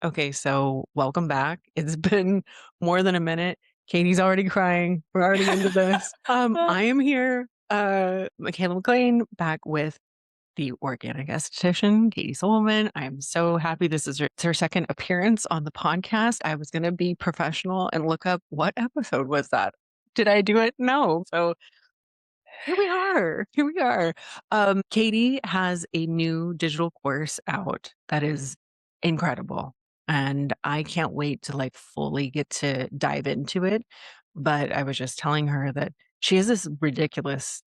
Okay, so welcome back. It's been more than a minute. Katie's already crying. We're already into this. I am here, Michaela McLean, back with the organic esthetician, Katie Sobelman. I'm so happy this is it's her second appearance on the podcast. I was going to be professional and look up what episode was that. Did I do it? No. So here we are. Here we are. Katie has a new digital course out that is incredible. And I can't wait to like fully get to dive into it. But I was just telling her that she has this ridiculous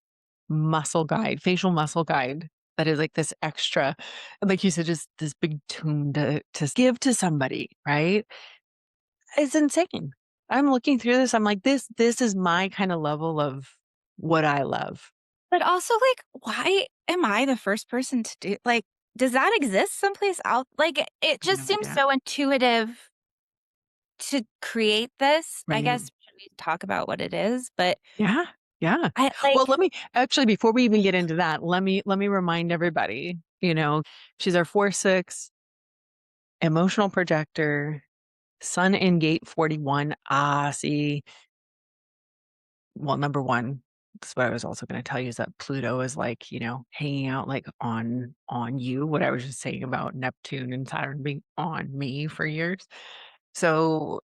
muscle guide, facial muscle guide that is like this extra, like you said, just this big tune to give to somebody, right? It's insane. I'm looking through this. I'm like, this is my kind of level of what I love. But also, like, why am I the first person to do like, does that exist someplace out like, it I have just no seems idea. so intuitive to create this. I Right. guess should we talk about what it is? But Yeah. Yeah. I Well, like let me actually, before we even get into that, let me remind everybody, she's our 4/6 emotional projector, sun in gate 41. Ah, see, well, number one, that's what I was also going to tell you is that Pluto is like, hanging out like on you, what I was just saying about Neptune and Saturn being on me for years. So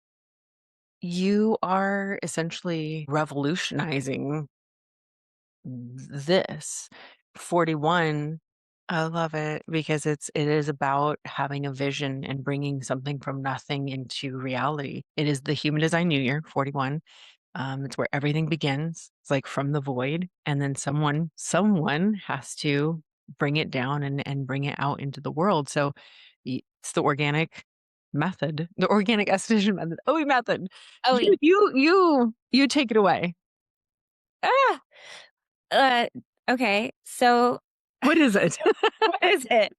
you are essentially revolutionizing this 41. I love it because it is about having a vision and bringing something from nothing into reality. It is the human design new year 41. It's where everything begins. It's like from the void, and then someone has to bring it down and bring it out into the world. So it's the organic method, the organic esthetician method, OE method. oh, You take it away. ah, uh, okay. So What is it? what is it?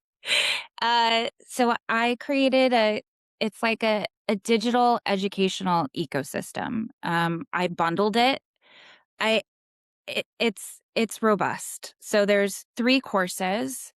So I created it's like a digital educational ecosystem. I bundled it. I it's robust. So there's 3 courses,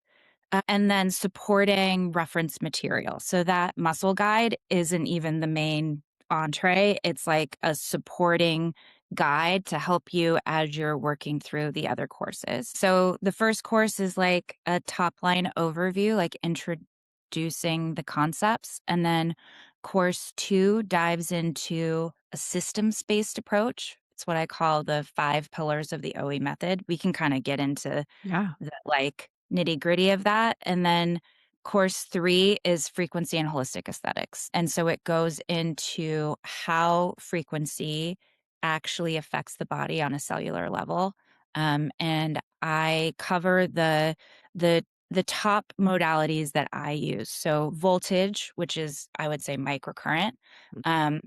and then supporting reference material. So that muscle guide isn't even the main entree. It's like a supporting guide to help you as you're working through the other courses. So the first course is like a top line overview, like introducing the concepts. And then course 2 dives into a systems based approach. It's what I call the 5 pillars of the OE method. We can kind of get into Yeah. the, like, nitty-gritty of that, and then course 3 is frequency and holistic aesthetics, and so it goes into how frequency actually affects the body on a cellular level, and I cover the top modalities that I use, so voltage, which is, I would say, microcurrent, um,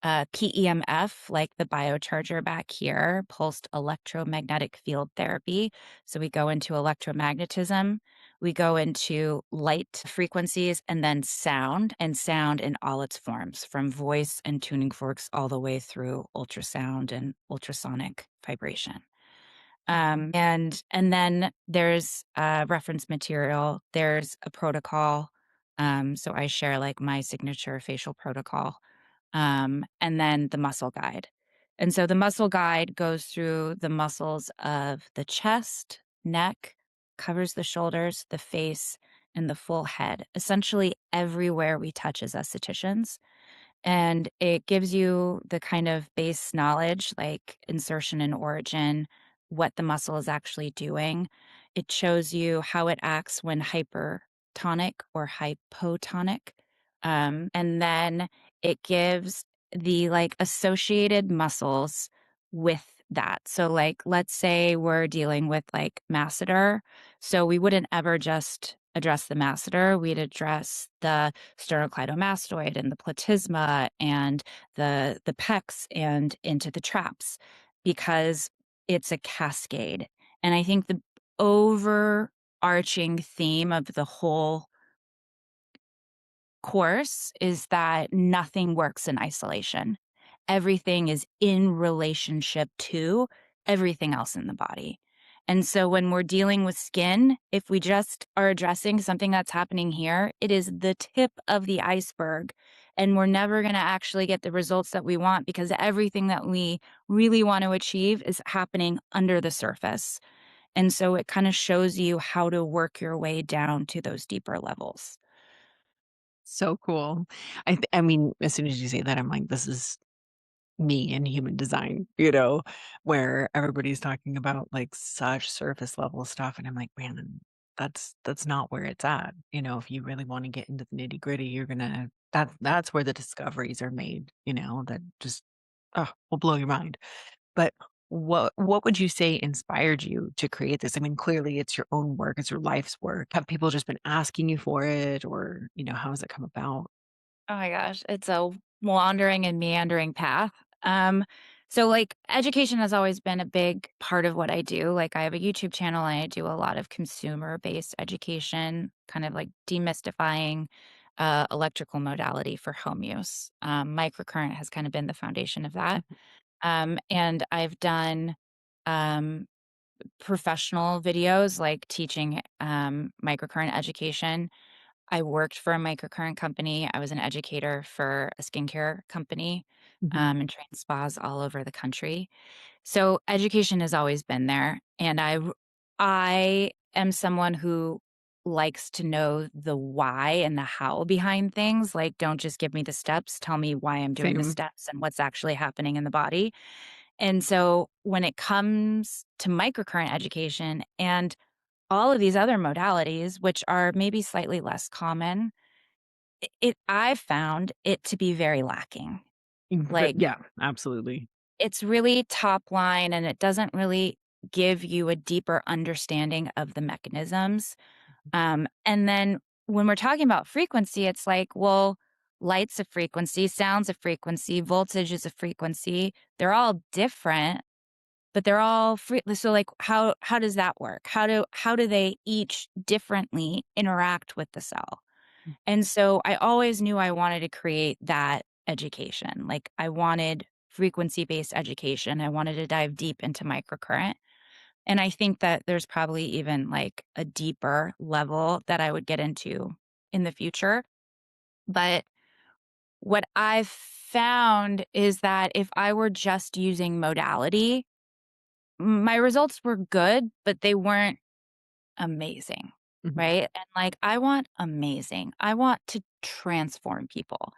PEMF, like the biocharger back here, pulsed electromagnetic field therapy. So we go into electromagnetism, we go into light frequencies, and then sound, and sound in all its forms, from voice and tuning forks all the way through ultrasound and ultrasonic vibration. And then there's reference material. There's a protocol. So I share like my signature facial protocol, and then the muscle guide. And so the muscle guide goes through the muscles of the chest, neck, covers the shoulders, the face, and the full head, essentially everywhere we touch as estheticians. And it gives you the kind of base knowledge, like insertion and origin, what the muscle is actually doing. It shows you how it acts when hypertonic or hypotonic. And then it gives the like associated muscles with that. So, like, let's say we're dealing with like masseter. So, we wouldn't ever just address the masseter, we'd address the sternocleidomastoid and the platysma and the pecs and into the traps because it's a cascade. And I think the overarching theme of the whole course is that nothing works in isolation. Everything is in relationship to everything else in the body. And so when we're dealing with skin, if we just are addressing something that's happening here, it is the tip of the iceberg. And we're never going to actually get the results that we want because everything that we really want to achieve is happening under the surface. And so it kind of shows you how to work your way down to those deeper levels. So cool. I mean, as soon as you say that, I'm like, this is me in human design, where everybody's talking about like such surface level stuff. And I'm like, man, that's not where it's at. If you really want to get into the nitty gritty, that's where the discoveries are made, that just will blow your mind. But what would you say inspired you to create this? I mean, clearly it's your own work, it's your life's work. Have people just been asking you for it, or, how has it come about? Oh my gosh, it's a wandering and meandering path. Um, so like education has always been a big part of what I do. Like I have a YouTube channel and I do a lot of consumer-based education, kind of like demystifying electrical modality for home use. Microcurrent has kind of been the foundation of that. Mhm, And I've done um, professional videos like teaching microcurrent education. I worked for a microcurrent company. I was an educator for a skincare company, mhm, and trained spas all over the country. So education has always been there, and I am someone who likes to know the why and the how behind things. Like, don't just give me the steps, tell me why I'm doing the same. steps and what's actually happening in the body. And so when it comes to microcurrent education and all of these other modalities, which are maybe slightly less common, I've found it to be very lacking. But Like, yeah, absolutely. it's really top line, and it doesn't really give you a deeper understanding of the mechanisms. And then when we're talking about frequency, it's like, well, light's a frequency, sound's a frequency, voltage is a frequency. They're all different, but they're all free. So, like, how does that work? How do they each differently interact with the cell? And so I always knew I wanted to create that education. Like I wanted frequency-based education. I wanted to dive deep into microcurrent. And I think that there's probably even like a deeper level that I would get into in the future. But what I've found is that if I were just using modality, my results were good, but they weren't amazing. Mhm, Right. And like, I want amazing. I want to transform people.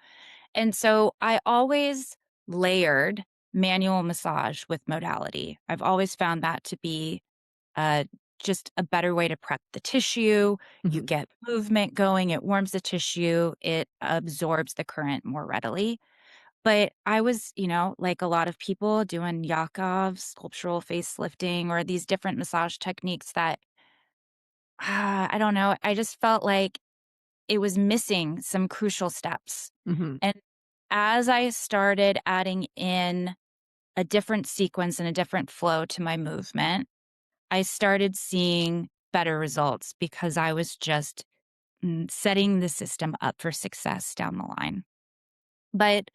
And so I always layered manual massage with modality. I've always found that to be uh, just a better way to prep the tissue. You mhm. get movement going, it warms the tissue, it absorbs the current more readily. But I was, like a lot of people doing Yakov, sculptural facelifting, or these different massage techniques that, I don't know, I just felt like it was missing some crucial steps. Mhm. And as I started adding in a different sequence and a different flow to my movement, I started seeing better results because I was just setting the system up for success down the line. But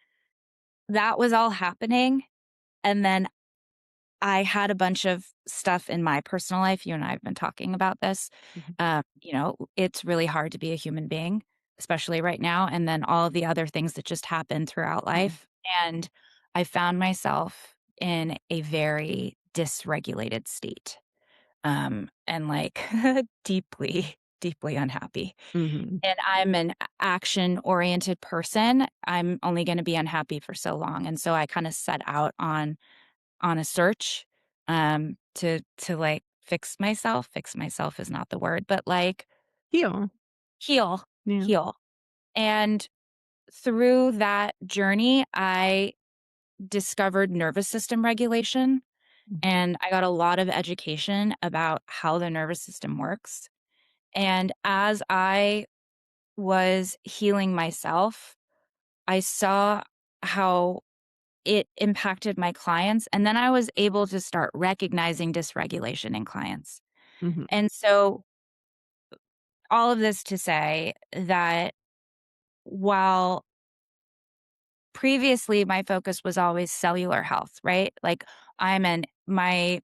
that was all happening. And then I had a bunch of stuff in my personal life. You and I have been talking about this. Mhm. It's really hard to be a human being, especially right now. And then all of the other things that just happen throughout Mhm. life. And I found myself in a very dysregulated state, and like deeply, deeply unhappy. Mhm. And I'm an action oriented person. I'm only going to be unhappy for so long. And so I kind of set out on a search, to, like, fix myself. Fix myself is not the word, but, like, Heal. heal, Yeah. heal. And through that journey, I discovered nervous system regulation, Mhm. and I got a lot of education about how the nervous system works. And as I was healing myself, I saw how it impacted my clients, and then I was able to start recognizing dysregulation in clients. Mhm. And so all of this to say that while previously my focus was always cellular health, right? Like I'm in my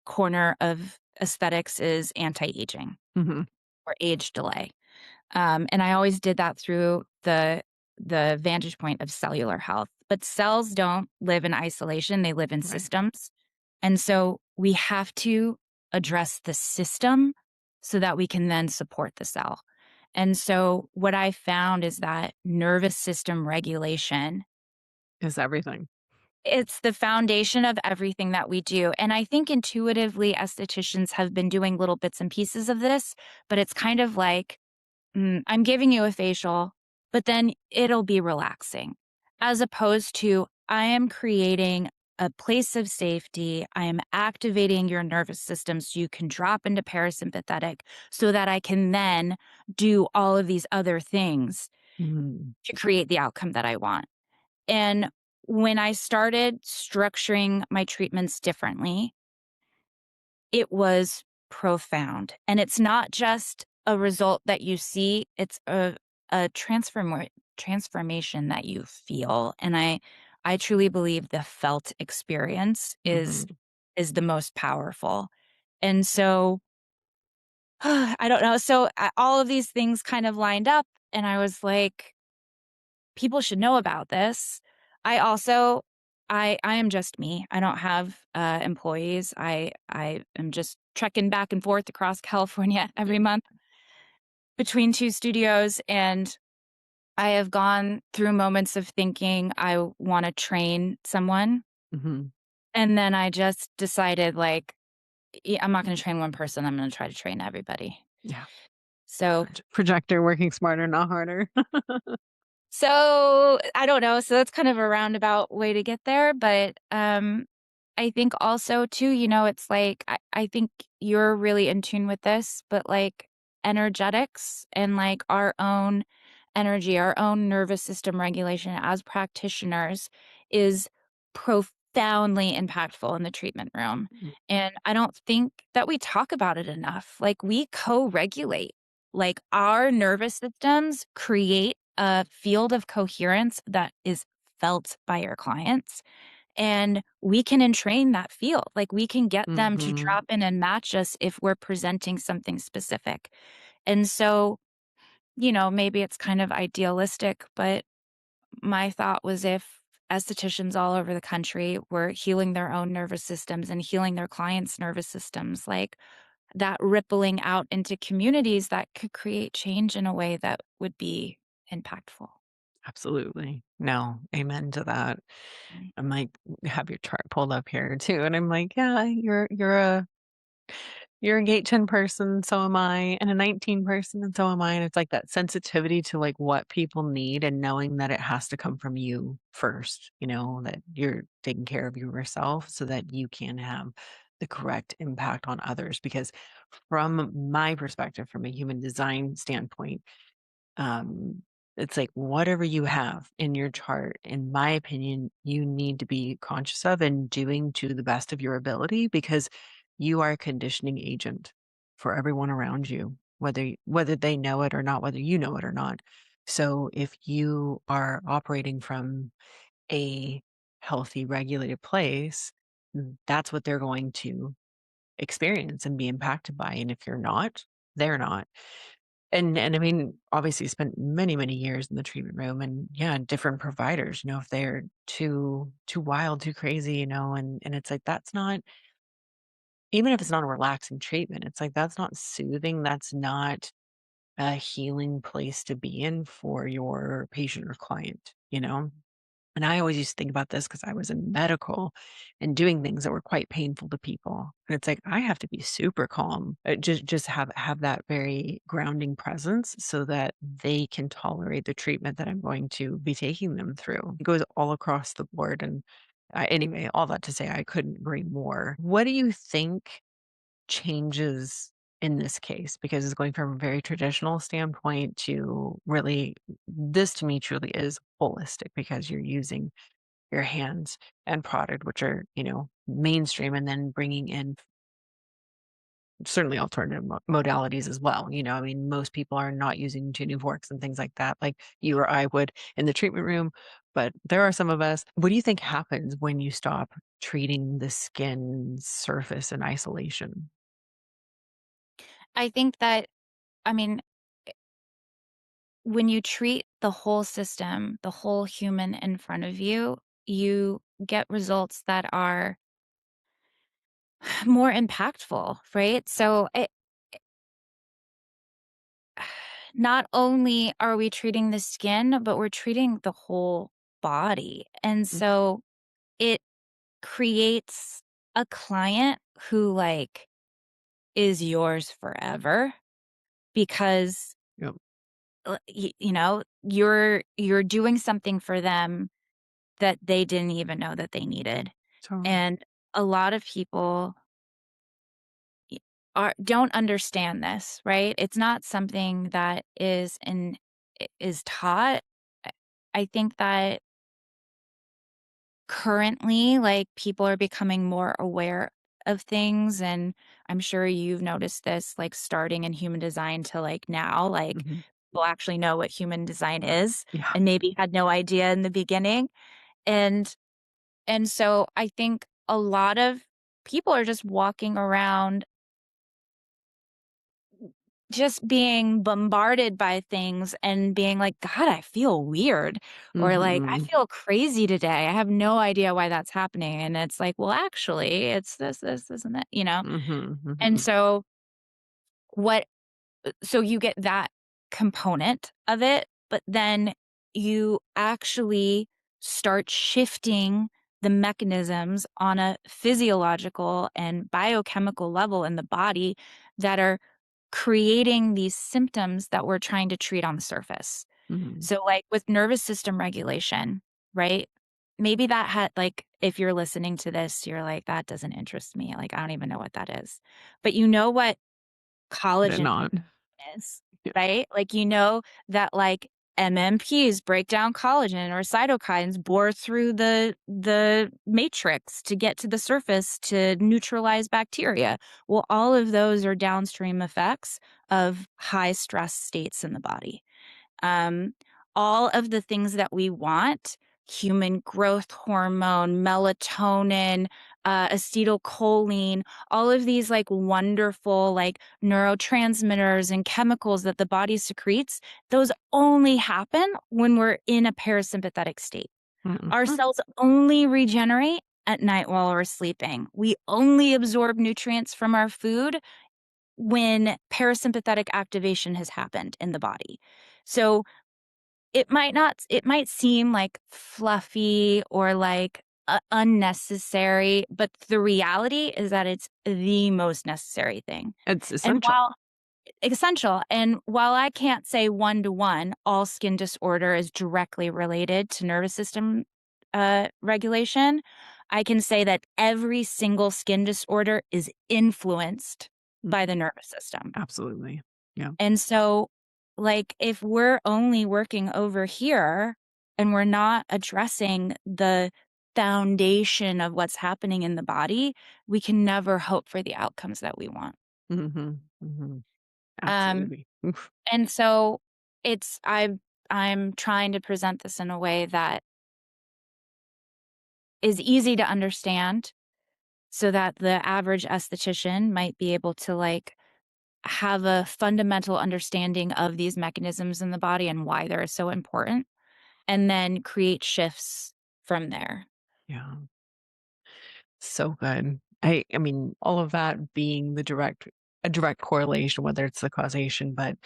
corner of aesthetics is anti-aging Mhm. or age delay. And I always did that through the vantage point of cellular health. But cells don't live in isolation, they live in Right. systems. And so we have to address the system so that we can then support the cell. And so what I found is that nervous system regulation, Is everything. it's the foundation of everything that we do. And I think intuitively estheticians have been doing little bits and pieces of this, but it's kind of like I'm giving you a facial, but then it'll be relaxing, as opposed to I am creating a place of safety. I am activating your nervous system so you can drop into parasympathetic so that I can then do all of these other things Mhm. to create the outcome that I want. And when I started structuring my treatments differently, it was profound, and it's not just a result that you see, it's a transformation that you feel, and I truly believe the felt experience Mhm. is the most powerful, and so, I don't know, so, all of these things kind of lined up, and I was like, "People should know about this." I also I am just me. I don't have, employees. I am just trekking back and forth across California every month between 2 studios, and I have gone through moments of thinking I wanna train someone, Mhm. and then I just decided, like, I'm not gonna train one person, I'm gonna try to train everybody. Yeah. So Projector working smarter, not harder. So, I don't know, so that's kind of a roundabout way to get there, but, I think also too, it's like I think you're really in tune with this, but, like, energetics and, like, our own energy, our own nervous system regulation as practitioners is profoundly impactful in the treatment room, Mm. and I don't think that we talk about it enough. Like, we co-regulate. Like, our nervous systems create a field of coherence that is felt by your clients, and we can entrain that field. Like, we can get them to Mhm. drop in and match us if we're presenting something specific. And so, maybe it's kind of idealistic, but my thought was if estheticians all over the country were healing their own nervous systems and healing their clients' nervous systems, like that rippling out into communities that could create change in a way that would be impactful. Absolutely. No, amen to that. Right. I'm like, have your chart pulled up here too, and I'm like, yeah, you're a gate 10 person, so am I, and a 19 person, and so am I. And it's like that sensitivity to like what people need and knowing that it has to come from you first, that you're taking care of yourself so that you can have the correct impact on others. Because from my perspective, from a human design standpoint, um, it's like whatever you have in your chart, in my opinion, you need to be conscious of and doing to the best of your ability because you are a conditioning agent for everyone around you, whether they know it or not, whether you know it or not. So if you are operating from a healthy, regulated place, that's what they're going to experience and be impacted by. And if you're not, they're not. And I mean, obviously spent many, many years in the treatment room and yeah, different providers, if they're too wild, too crazy, and it's like that's not even if it's not a relaxing treatment, it's like that's not soothing, that's not a healing place to be in for your patient or client. And I always used to think about this because I was in medical and doing things that were quite painful to people. And it's like I have to be super calm, just have that very grounding presence so that they can tolerate the treatment that I'm going to be taking them through. It goes all across the board. And anyway, all that to say, I couldn't agree more. What do you think changes in this case? Because it's going from a very traditional standpoint to really, this to me truly is holistic because you're using your hands and product, which are, mainstream, and then bringing in certainly alternative modalities as well. I mean, most people are not using tuning forks and things like that, like you or I would in the treatment room. But there are some of us. What do you think happens when you stop treating the skin surface in isolation? I think that, I mean, when you treat the whole system, the whole human in front of you, you get results that are more impactful, right? So not only are we treating the skin, but we're treating the whole body. And Mm, so it creates a client who like is yours forever because yep, you know, you're doing something for them that they didn't even know that they needed. totally. And a lot of people y- don't understand this, right? It's not something that is taught. I I think that currently, like, people are becoming more aware of things, and I'm sure you've noticed this, like, starting in human design to, like, now, like, Mhm. people actually know what human design is Yeah. and maybe had no idea in the beginning, and so I think a lot of people are just walking around just being bombarded by things and being like, "God, I feel weird," or like, "I Mhm. feel crazy today. I have no idea why that's happening." And it's like, "Well, actually, it's this, and that," you know? Mhm. And Mhm. so what so you get that component of it, but then you actually start shifting the mechanisms on a physiological and biochemical level in the body that are creating these symptoms that we're trying to treat on the surface. Mhm. So, like with nervous system regulation, right? Maybe that had, like, if you're listening to this, you're like, that doesn't interest me. Like, I don't even know what that is. But you know what Did collagen not. is, Yeah. right? Like, you know that, like, MMPs break down collagen or cytokines bore through the matrix to get to the surface to neutralize bacteria. Well, all of those are downstream effects of high stress states in the body. Um, all of the things that we want, human growth hormone, melatonin, acetylcholine, all of these like wonderful like neurotransmitters and chemicals that the body secretes, those only happen when we're in a parasympathetic state. Our Mhm. cells only regenerate at night while we're sleeping. We only absorb nutrients from our food when parasympathetic activation has happened in the body. So it might seem like fluffy or like unnecessary, but the reality is that it's the most necessary thing. It's And essential. while essential, and while I can't say one to one, all skin disorder is directly related to nervous system regulation, I can say that every single skin disorder is influenced Mm, by the nervous system. absolutely. Yeah. And so, like, if we're only working over here and we're not addressing the foundation of what's happening in the body, we can never hope for the outcomes that we want. Mhm. Mhm. Um, Absolutely. Oof. and so it's I'm trying to present this in a way that is easy to understand so that the average esthetician might be able to like have a fundamental understanding of these mechanisms in the body and why they're so important, and then create shifts from there. Yeah. So good. I mean, all of that being a direct correlation, whether it's the causation, but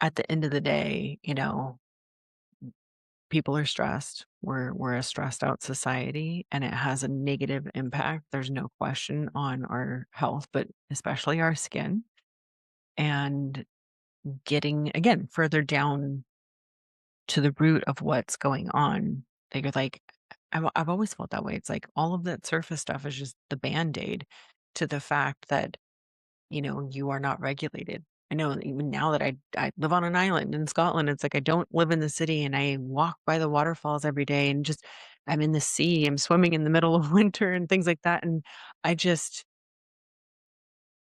at the end of the day, people are stressed. We're a stressed out society and it has a negative impact. There's no question on our health, but especially our skin. And getting again further down to the root of what's going on, you're like, I've always felt that way. It's like all of that surface stuff is just the band-aid to the fact that you are not regulated. I know even now that I live on an island in Scotland, it's like I don't live in the city and I walk by the waterfalls every day and just I'm in the sea, I'm swimming in the middle of winter and things like that. And I just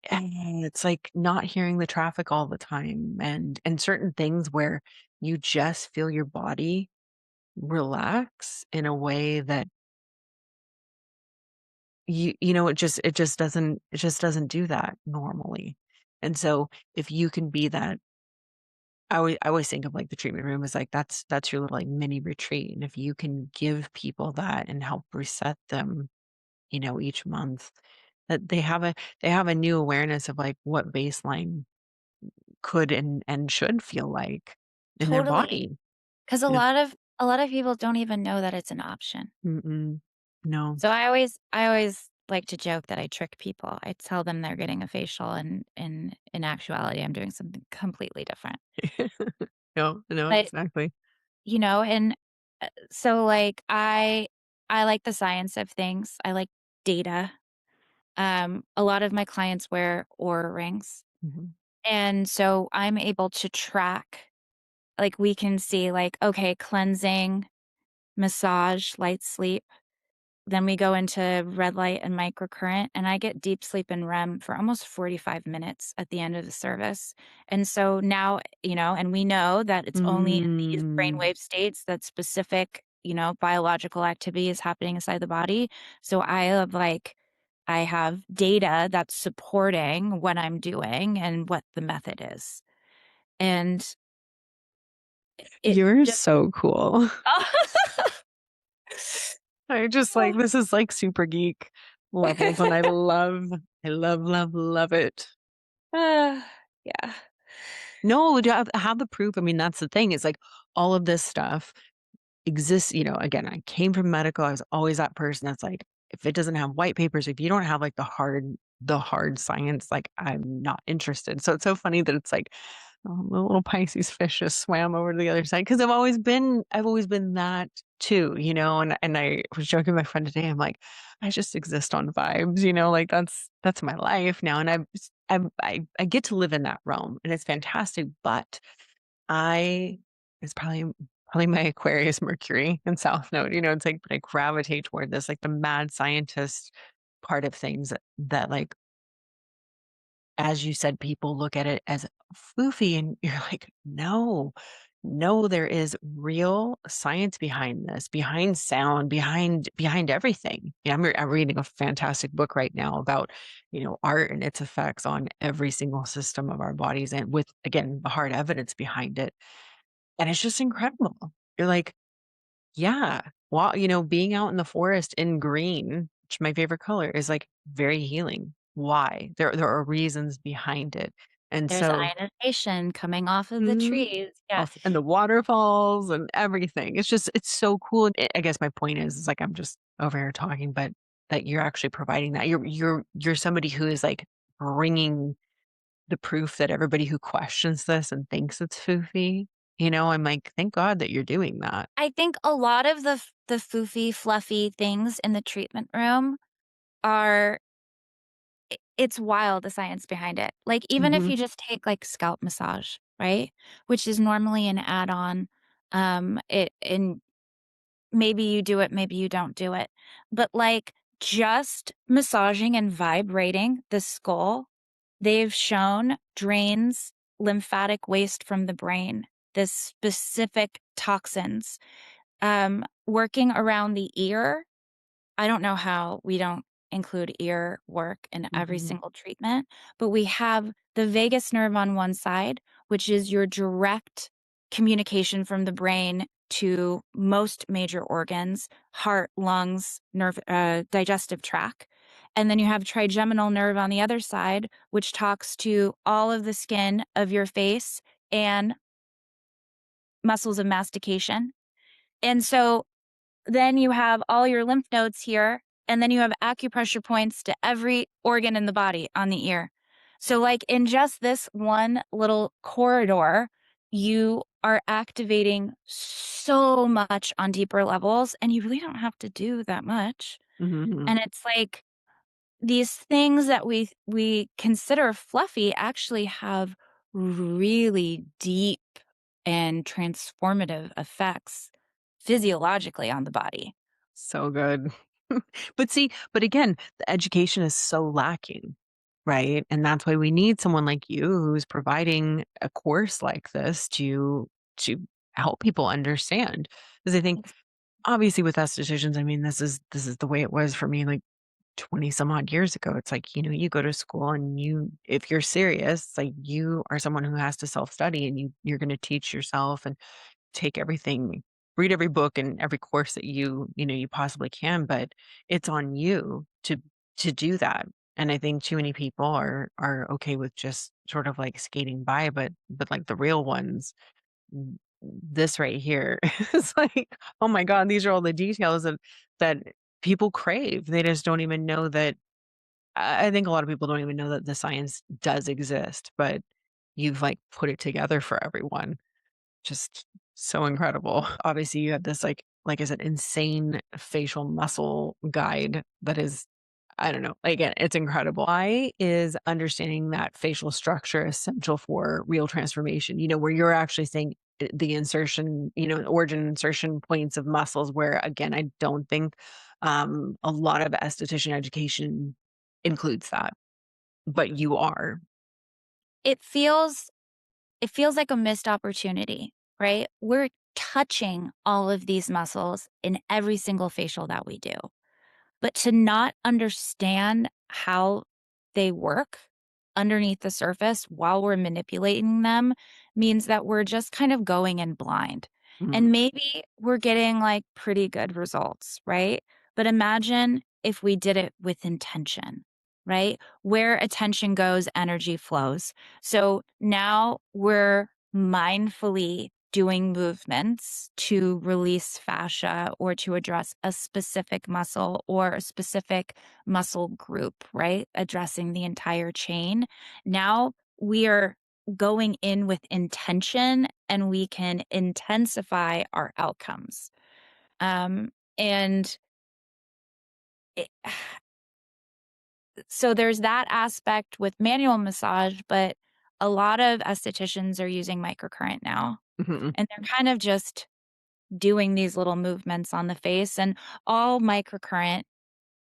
it's like not hearing the traffic all the time and certain things where you just feel your body relax in a way that it just doesn't do that normally. And so if you can be that, I always think of like the treatment room as like that's your little like mini retreat. And if you can give people that and help reset them, each month, that they have a new awareness of like what baseline could and should feel like in their Totally. body. 'Cause You know? a lot of people don't even know that it's an option. Mm-mm. No. So I always like to joke that I trick people. I tell them they're getting a facial and in actuality, I'm doing something completely different. No, no, But, exactly. and, so, like, I like the science of things. I like data. A lot of my clients wear Oura rings, Mhm. and so I'm able to track, like, we can see, like, okay, cleansing, massage, light sleep. Then we go into red light and microcurrent, and I get deep sleep and REM for almost 45 minutes at the end of the service. And so now, and we know that it's only in these Mm. brainwave states that specific, biological activity is happening inside the body. So I have data that's supporting what I'm doing and what the method is. And it You're just so cool. I just Oh. like this is like super geek levels, and I love, love, love it. Yeah. No, to have the proof. I mean, that's the thing. Is like all of this stuff exists, again, I came from medical. I was always that person that's like, if it doesn't have white papers, if you don't have like the hard science, like I'm not interested. So it's so funny that it's like, oh, the little Pisces fish just swam over to the other side because I've always been that too, and I was joking with my friend today. I'm like, I just exist on vibes, like that's my life now. And I get to live in that realm and it's fantastic. But I it's probably my Aquarius Mercury and South Node, it's like, but I gravitate toward this, like the mad scientist part of things that like, as you said, people look at it as foofy and you're like, no, no, there is real science behind this, behind sound, behind everything. Yeah, I'm reading a fantastic book right now about, art and its effects on every single system of our bodies and with again the hard evidence behind it. And it's just incredible. You're like, yeah, wow, being out in the forest in green, which my favorite color is like very healing. Why? There are reasons behind it. And There's so ionization coming off of the mhm, trees. Yeah. and the waterfalls and everything. It's so cool. And I guess my point is like I'm just over here talking, but that you're actually providing that. You're somebody who is like bringing the proof that everybody who questions this and thinks it's foofy, I'm like, thank God that you're doing that. I think a lot of the foofy, fluffy things in the treatment room are it's wild, the science behind it. Like, even if Mhm, you just take, like, scalp massage, right? Which is normally an add-on, it and maybe you do it, maybe you don't do it. But, like, just massaging and vibrating the skull, they've shown drains lymphatic waste from the brain, this specific toxins. Working around the ear, I don't know how we don't include ear work in every mhm, single treatment, but we have the vagus nerve on one side, which is your direct communication from the brain to most major organs, heart, lungs, digestive tract. And then you have trigeminal nerve on the other side, which talks to all of the skin of your face and muscles of mastication. And so then you have all your lymph nodes here, and then you have acupressure points to every organ in the body on the ear. So, like, in just this one little corridor, you are activating so much on deeper levels, and you really don't have to do that much. mhm. And it's like these things that we consider fluffy actually have really deep and transformative effects physiologically on the body. So good. But again, the education is so lacking, right? And that's why we need someone like you who's providing a course like this to help people understand. Because I think Ex obviously with estheticians, I mean, this is the way it was for me like 20 some odd years ago. It's like, you go to school and if you're serious, it's like you are someone who has to self-study and you're going to teach yourself and take everything, read every book and every course that you possibly can, but it's on you to do that. And I think too many people are okay with just sort of like skating by, but like the real ones, this right here is like, oh my God, these are all the details that people crave. They just don't even know that. I think a lot of people don't even know that the science does exist, but you've like put it together for everyone. Just so incredible. Obviously, you have this, like I said, insane facial muscle guide that is, I don't know, again, it's incredible. Why is understanding that facial structure essential for real transformation? Where you're actually saying the insertion, origin insertion points of muscles, where again, I don't think a lot of esthetician education includes that, but you are. It feels it feels like a missed opportunity, right? We're touching all of these muscles in every single facial that we do. But to not understand how they work underneath the surface while we're manipulating them means that we're just kind of going in blind. Mhm. And maybe we're getting like pretty good results, right? But imagine if we did it with intention, right? Where attention goes, energy flows. So now we're mindfully doing movements to release fascia or to address a specific muscle or a specific muscle group, right? Addressing the entire chain. Now we are going in with intention and we can intensify our outcomes. And it, so there's that aspect with manual massage, but a lot of estheticians are using microcurrent now. Mhm. And they're kind of just doing these little movements on the face, and all microcurrent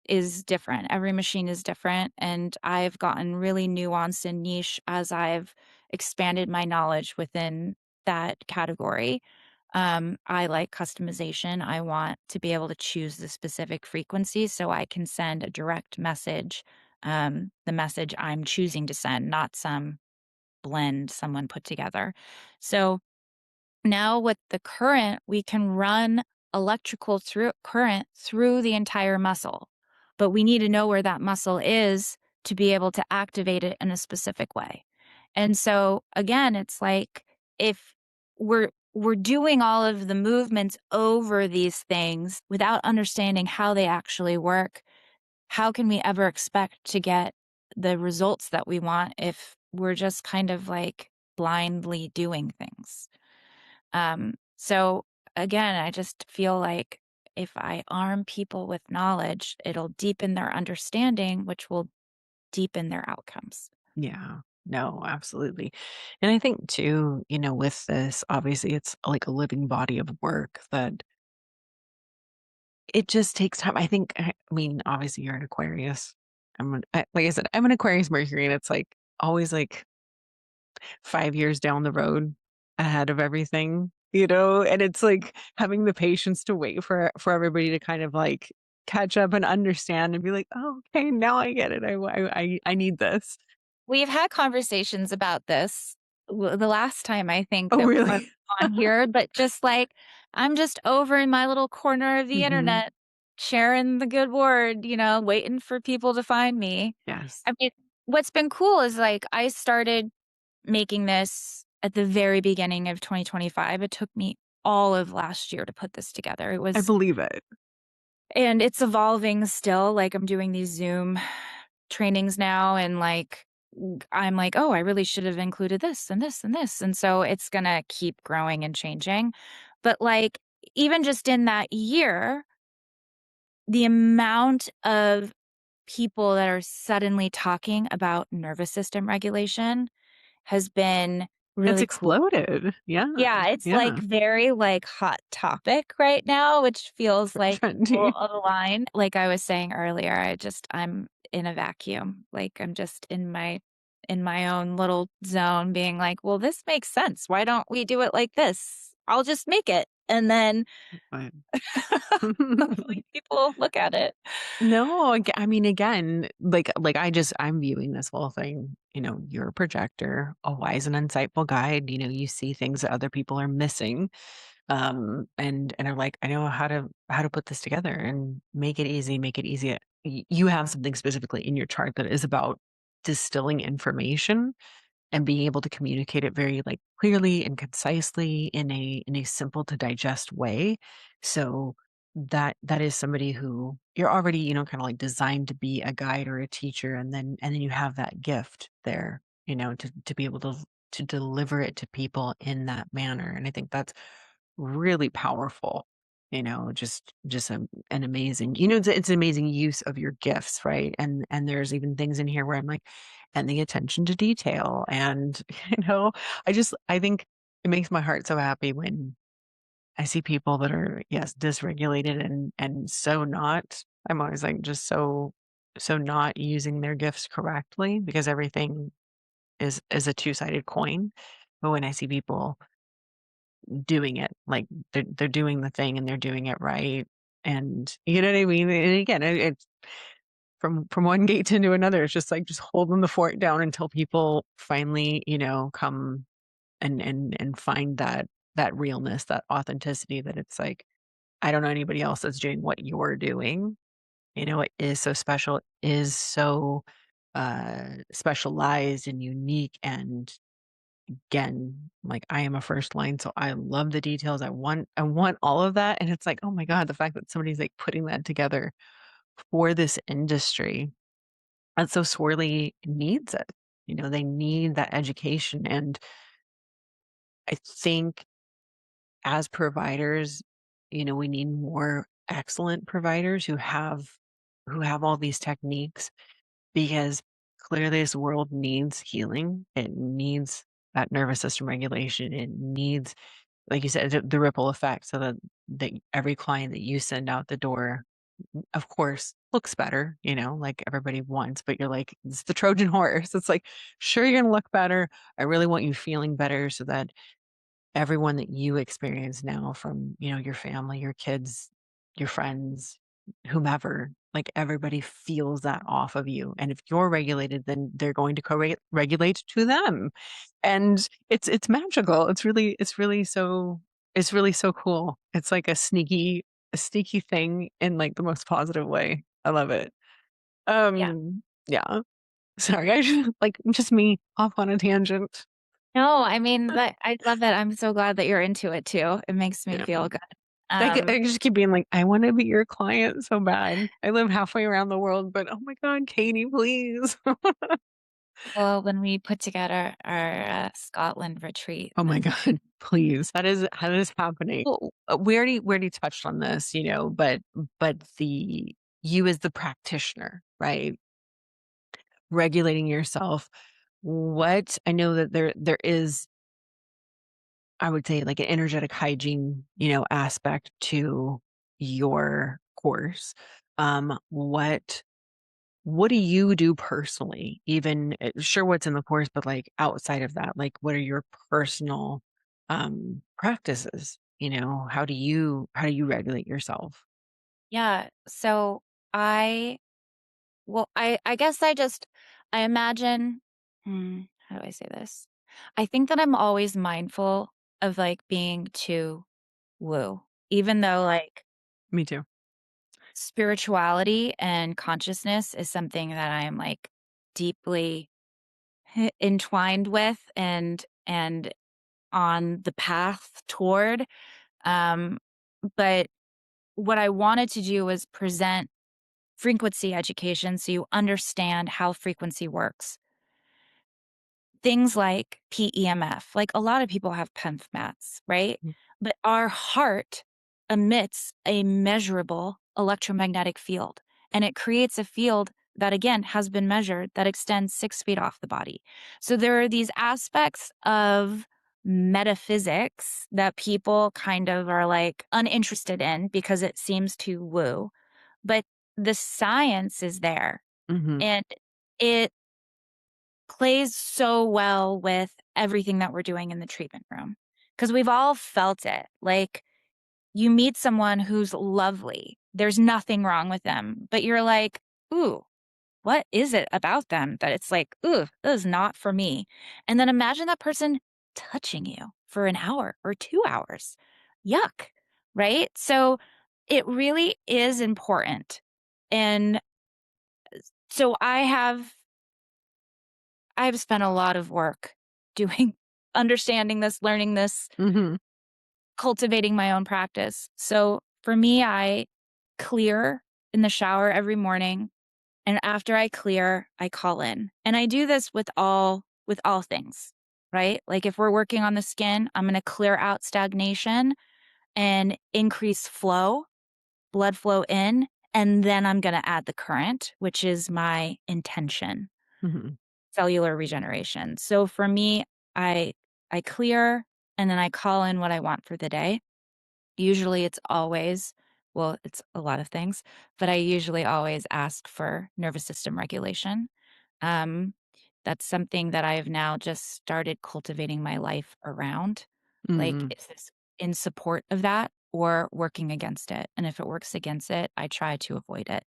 is different. Every machine is different, and I've gotten really nuanced and niche as I've expanded my knowledge within that category. I like customization. I want to be able to choose the specific frequency so I can send a direct message, the message I'm choosing to send, not some blend someone put together. So now with the current, we can run electrical through current through the entire muscle, but we need to know where that muscle is to be able to activate it in a specific way. And so again, it's like if we're doing all of the movements over these things without understanding how they actually work, how can we ever expect to get the results that we want if we're just kind of like blindly doing things? So again, I just feel like if I arm people with knowledge, it'll deepen their understanding, which will deepen their outcomes. Yeah. No, absolutely. And I think too, with this, obviously it's like a living body of work that it just takes time. I mean, obviously you're an Aquarius. Like I said, I'm an Aquarius Mercury, and it's like always like 5 years down the road ahead of everything, and it's like having the patience to wait for everybody to kind of like catch up and understand and be like, oh, okay, now I get it. I need this. We've had conversations about this the last time I think Oh, that I was really? on here, but just like I'm just over in my little corner of the Hmm. internet sharing the good word, waiting for people to find me. Yes. I mean, what's been cool is like I started making this at the very beginning of 2025. It took me all of last year to put this together. It I was believe it. and it's evolving still. Like I'm doing these Zoom trainings now and like I'm like, "Oh, I really should have included this and this and this." And so it's going to keep growing and changing. But like even just in that year, the amount of people that are suddenly talking about nervous system regulation has been It's really cool. exploded. Yeah. Yeah, it's, like, Yeah. very, like, hot topic right now, which feels like all Trendy. aligned. Like I was saying earlier, I'm in a vacuum. Like, I'm just in my own little zone being like, "Well, this makes sense. Why don't we do it like this? I'll just make it." and then But hopefully people look at it. no, I mean, again, I'm viewing this whole thing, you're a projector, a wise and insightful guide, you see things that other people are missing. And are like, I know how to put this together and make it easy. You have something specifically in your chart that is about distilling information and being able to communicate it very like clearly and concisely in a simple to digest way. So that is somebody who you're already, kind of like designed to be a guide or a teacher, and then you have that gift there, to be able to deliver it to people in that manner. And I think that's really powerful. Just an amazing, it's an amazing use of your gifts, right? And there's even things in here where I'm like, and the attention to detail, and I think it makes my heart so happy when I see people that are, yes, dysregulated and so not. I'm always like just so not using their gifts correctly, because everything is a two-sided coin. But when I see people doing it, like they're doing the thing and they're doing it right, and you know what I mean? And again, it's from one gate into another. It's just like just holding the fort down until people finally, come and find that realness, that authenticity, that it's like, I don't know anybody else that's doing what you're doing. It is so special, it is so specialized and unique. And again, like, I am a first line, so I love the details. I want all of that, and it's like, oh my god, the fact that somebody's, like, putting that together for this industry that so sorely needs it. They need that education, and I think as providers, we need more excellent providers who have all these techniques, because clearly this world needs healing. It needs that nervous system regulation. It needs, like you said, the ripple effect, so that every client that you send out the door, of course, looks better, like everybody wants, but you're like, it's the Trojan horse. It's like, sure, you're gonna look better. I really want you feeling better, so that everyone that you experience now, from, your family, your kids, your friends, whomever, like everybody feels that off of you. And if you're regulated, then they're going to regulate to them. And it's magical. It's really so cool. It's like a sneaky thing in like the most positive way. I love it. Yeah. Yeah. Sorry, I just like just me off on a tangent. No, I mean, that I love that. I'm so glad that you're into it too. It makes me Yeah. feel good. I just keep being like, I want to be your client so bad. I live halfway around the world, but oh my God, Katie, please. Well, when we put together our Scotland retreat, Oh my then God, please. That is happening. Well, we already touched on this, but the you as the practitioner, right? Regulating yourself. What I know that there is, I would say, like an energetic hygiene, aspect to your course. What do you do personally? Even sure what's in the course, but like outside of that, like what are your personal practices? How do you regulate yourself? yeah. So I, well, I guess I imagine, how do I say this? I think that I'm always mindful of like being too woo, even though like Me too. spirituality and consciousness is something that I am like deeply entwined with and on the path toward. Um, but what I wanted to do was present frequency education so you understand how frequency works. Things like PEMF, like a lot of people have PEMF mats, right? Mm. But our heart emits a measurable electromagnetic field, and it creates a field that, again, has been measured that extends 6 feet off the body. So there are these aspects of metaphysics that people kind of are like uninterested in because it seems too woo, but the science is there, Mm-hmm. and it plays so well with everything that we're doing in the treatment room because we've all felt it. Like, you meet someone who's lovely. There's nothing wrong with them, but you're like, "Ooh, what is it about them that it's like, ooh, this is not for me?" And then imagine that person touching you for an hour or 2 hours. Yuck, right? So it really is important. And so I've spent a lot of work doing understanding this, learning this, Mhm. cultivating my own practice. So for me, I clear in the shower every morning. And after I clear, I call in. And I do this with all things, right? Like if we're working on the skin, I'm going to clear out stagnation and increase flow, blood flow in, and then I'm going to add the current, which is my intention, Mhm. cellular regeneration. So for me, I I clear and then I call in what I want for the day. Usually it's always well, it's a lot of things, but I usually always ask for nervous system regulation. Um, that's something that I have now just started cultivating my life around. Like, Mm. is this in support of that or working against it? And if it works against it, I try to avoid it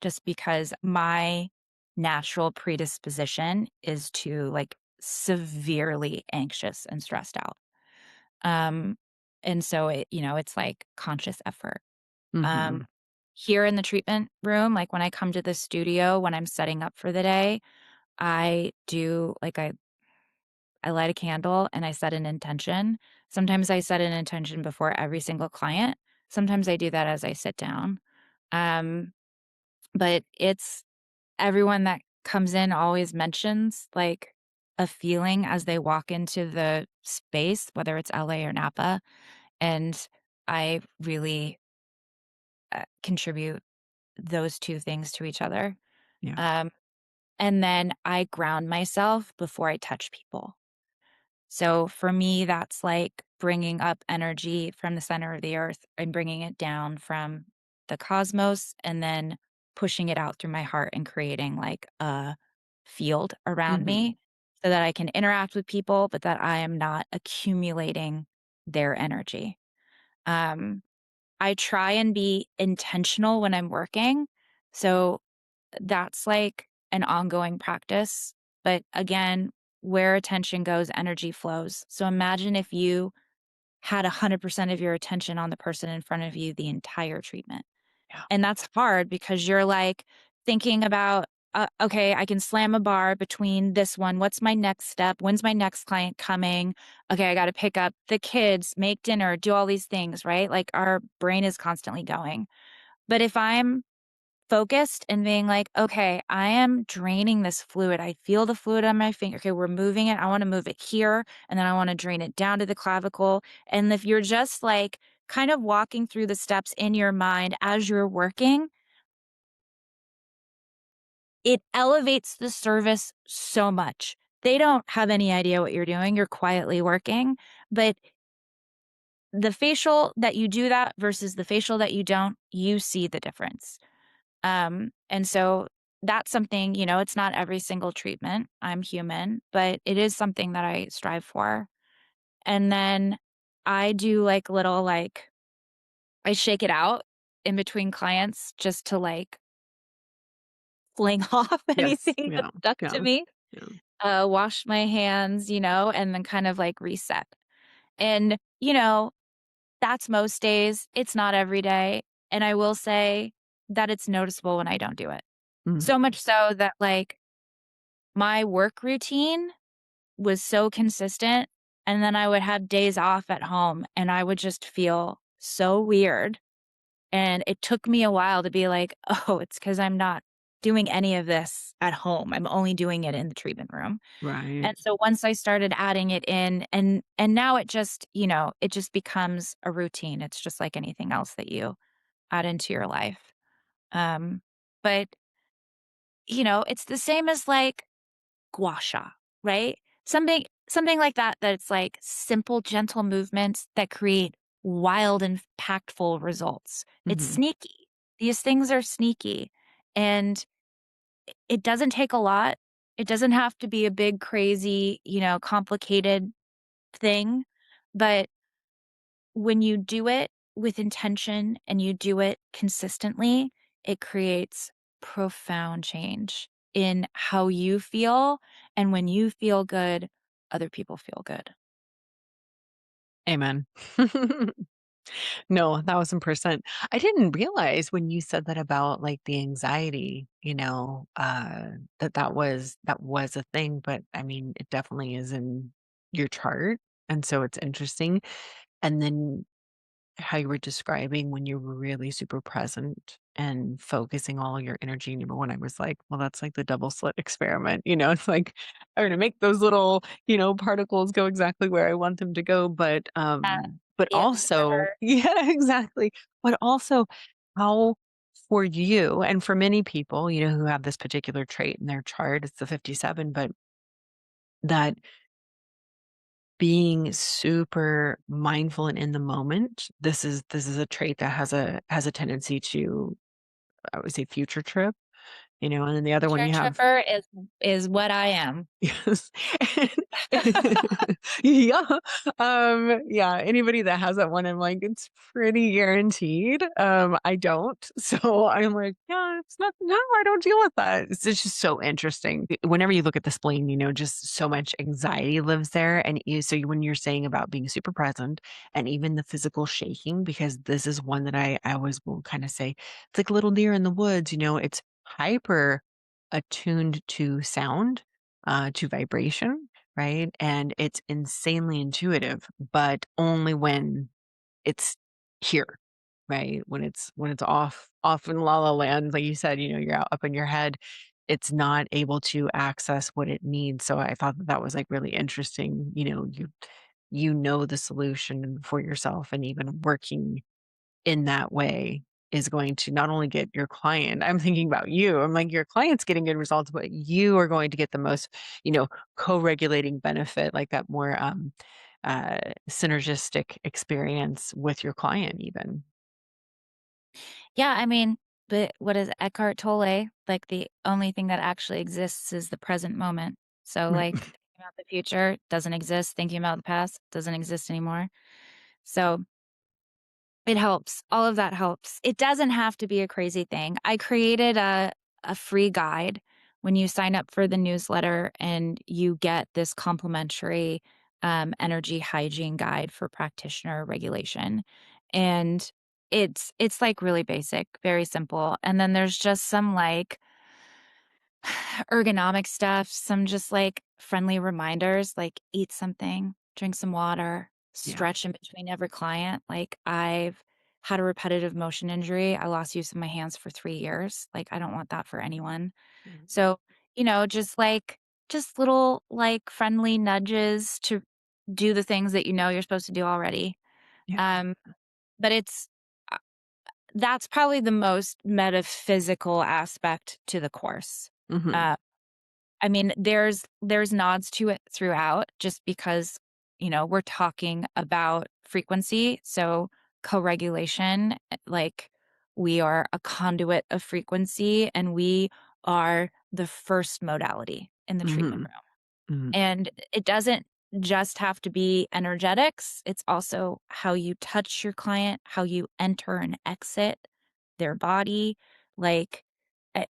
just because my natural predisposition is to like severely anxious and stressed out. Um, and so it's like conscious effort. Um, Mhm. here in the treatment room, like when I come to the studio, when I'm setting up for the day, I do like I light a candle and I set an intention. Sometimes I set an intention before every single client. Sometimes I do that as I sit down. Um, but it's everyone that comes in always mentions like a feeling as they walk into the space, whether it's LA or Napa. And I really contribute those two things to each other. Yeah. Um, and then I ground myself before I touch people. So for me, that's like bringing up energy from the center of the earth and bringing it down from the cosmos and then pushing it out through my heart and creating like a field around Mhm. me so that I can interact with people, but that I am not accumulating their energy. Um, I try and be intentional when I'm working. So that's like an ongoing practice. But again, where attention goes, energy flows. So imagine if you had 100% of your attention on the person in front of you the entire treatment. Yeah. And that's hard because you're like thinking about, okay, I can slam a bar between this one. What's my next step? When's my next client coming? Okay, I got to pick up the kids, make dinner, do all these things, right? Like our brain is constantly going. But if I'm focused and being like, okay, I am draining this fluid. I feel the fluid on my finger. Okay, we're moving it. I want to move it here. And then I want to drain it down to the clavicle. And if you're just like kind of walking through the steps in your mind as you're working, it elevates the service so much. They don't have any idea what you're doing. You're quietly working, but the facial that you do that versus the facial that you don't, you see the difference. And so that's something, it's not every single treatment. I'm human, but it is something that I strive for. And then I do like little I shake it out in between clients just to like fling off Yes. anything Yeah. that's stuck Yeah. to me. Yeah. Wash my hands, and then kind of like reset. And, that's most days. It's not every day. And I will say that it's noticeable when I don't do it. Mhm. So much so that like my work routine was so consistent, and then I would have days off at home, and I would just feel so weird, and it took me a while to be like, "Oh, it's because 'cause I'm not doing any of this at home, I'm only doing it in the treatment room." Right. And so once I started adding it in and now it just, it just becomes a routine, it's just like anything else that you add into your life. Um, but, it's the same as, like, gua sha, right? Something like that, that's like simple, gentle movements that create wild, impactful results. It's Mhm. sneaky. These things are sneaky, and it doesn't take a lot. It doesn't have to be a big, crazy, complicated thing, but when you do it with intention and you do it consistently, it creates profound change in how you feel. And when you feel good, other people feel good. Amen. No, 1,000%. I didn't realize when you said that about, like, the anxiety, that was a thing, but, I mean, it definitely is in your chart, and so it's interesting. And then how you were describing when you were really super present and focusing all of your energy. Number one, I was like, well, that's like the double slit experiment. It's like I'm gonna make those little, particles go exactly where I want them to go. But Uh, but the also, observer. yeah, exactly. But also how for you and for many people, who have this particular trait in their chart, it's the 57, but that being super mindful and in the moment, this is a trait that has a tendency to, I would say, future trip, and then the other one Future you have. tripper is what I am. Yes. Yeah. Yeah, anybody that has that one, I'm like, it's pretty guaranteed. I don't. So I'm like, yeah, it's not, no, I don't deal with that. It's just so interesting. Whenever you look at the spleen, just so much anxiety lives there. And when you're saying about being super present and even the physical shaking, because this is one that I always will kind of say, it's like a little deer in the woods, it's hyper attuned to sound, to vibration, right? And it's insanely intuitive, but only when it's here, right? When it's off in la la land, like you said, you're out up in your head. It's not able to access what it needs. So I thought that was like really interesting. You know the solution for yourself, and even working in that way is going to not only get your client. I'm thinking about you. I'm like, your client's getting good results, but you are going to get the most, co-regulating benefit, like that more synergistic experience with your client even. Yeah, I mean, but what is Eckhart Tolle? Like, the only thing that actually exists is the present moment. So, Right. like, thinking about the future doesn't exist, thinking about the past doesn't exist anymore. So, it helps. All of that helps. It doesn't have to be a crazy thing. I created a free guide when you sign up for the newsletter, and you get this complimentary energy hygiene guide for practitioner regulation. And it's like really basic, very simple. And then there's just some like ergonomic stuff, some just like friendly reminders, like eat something, drink some water, Yeah. stretch in between every client. Like, I've had a repetitive motion injury. I lost use of my hands for 3 years. Like, I don't want that for anyone. Mhm. So, just little like friendly nudges to do the things that you know you're supposed to do already. Yeah. Um, but uh, that's probably the most metaphysical aspect to the course. Hmm. Uh, I mean, there's nods to it throughout just because, we're talking about frequency, so co-regulation, like, we are a conduit of frequency, and we are the first modality in the treatment Hmm. room. Hmm. And it doesn't just have to be energetics, it's also how you touch your client, how you enter and exit their body. Like, eh,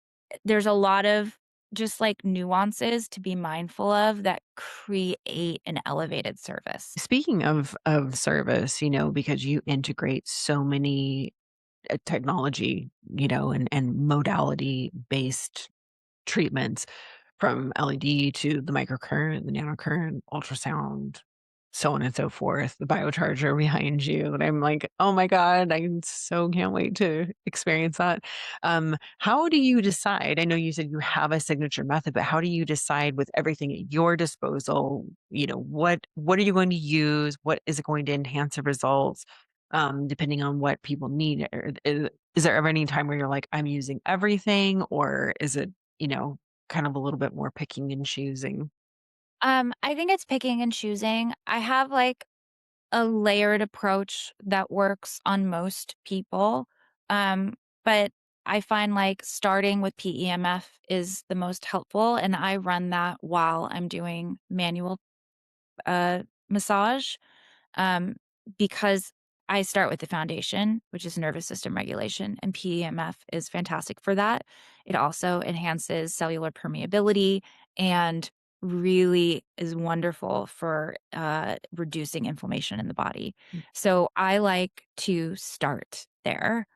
there's a lot of just, like, nuances to be mindful of that create an elevated service. Speaking of service, because you integrate so many technology, and modality based treatments, from LED to the microcurrent, the nanocurrent, ultrasound, so on and so forth, the biocharger behind you. And I'm like, oh my God, I so can't wait to experience that. How do you decide? I know you said you have a signature method, but how do you decide with everything at your disposal? What are you going to use? What is it going to enhance the results? Depending on what people need. Is there ever any time where you're like, I'm using everything, or is it, you know, kind of a little bit more picking and choosing? I think it's picking and choosing. I have, like, a layered approach that works on most people, um, but I find, like, starting with PEMF is the most helpful, and I run that while I'm doing manual, massage, um, because I start with the foundation, which is nervous system regulation, and PEMF is fantastic for that. It also enhances cellular permeability and really is wonderful for reducing inflammation in the body. So I like to start there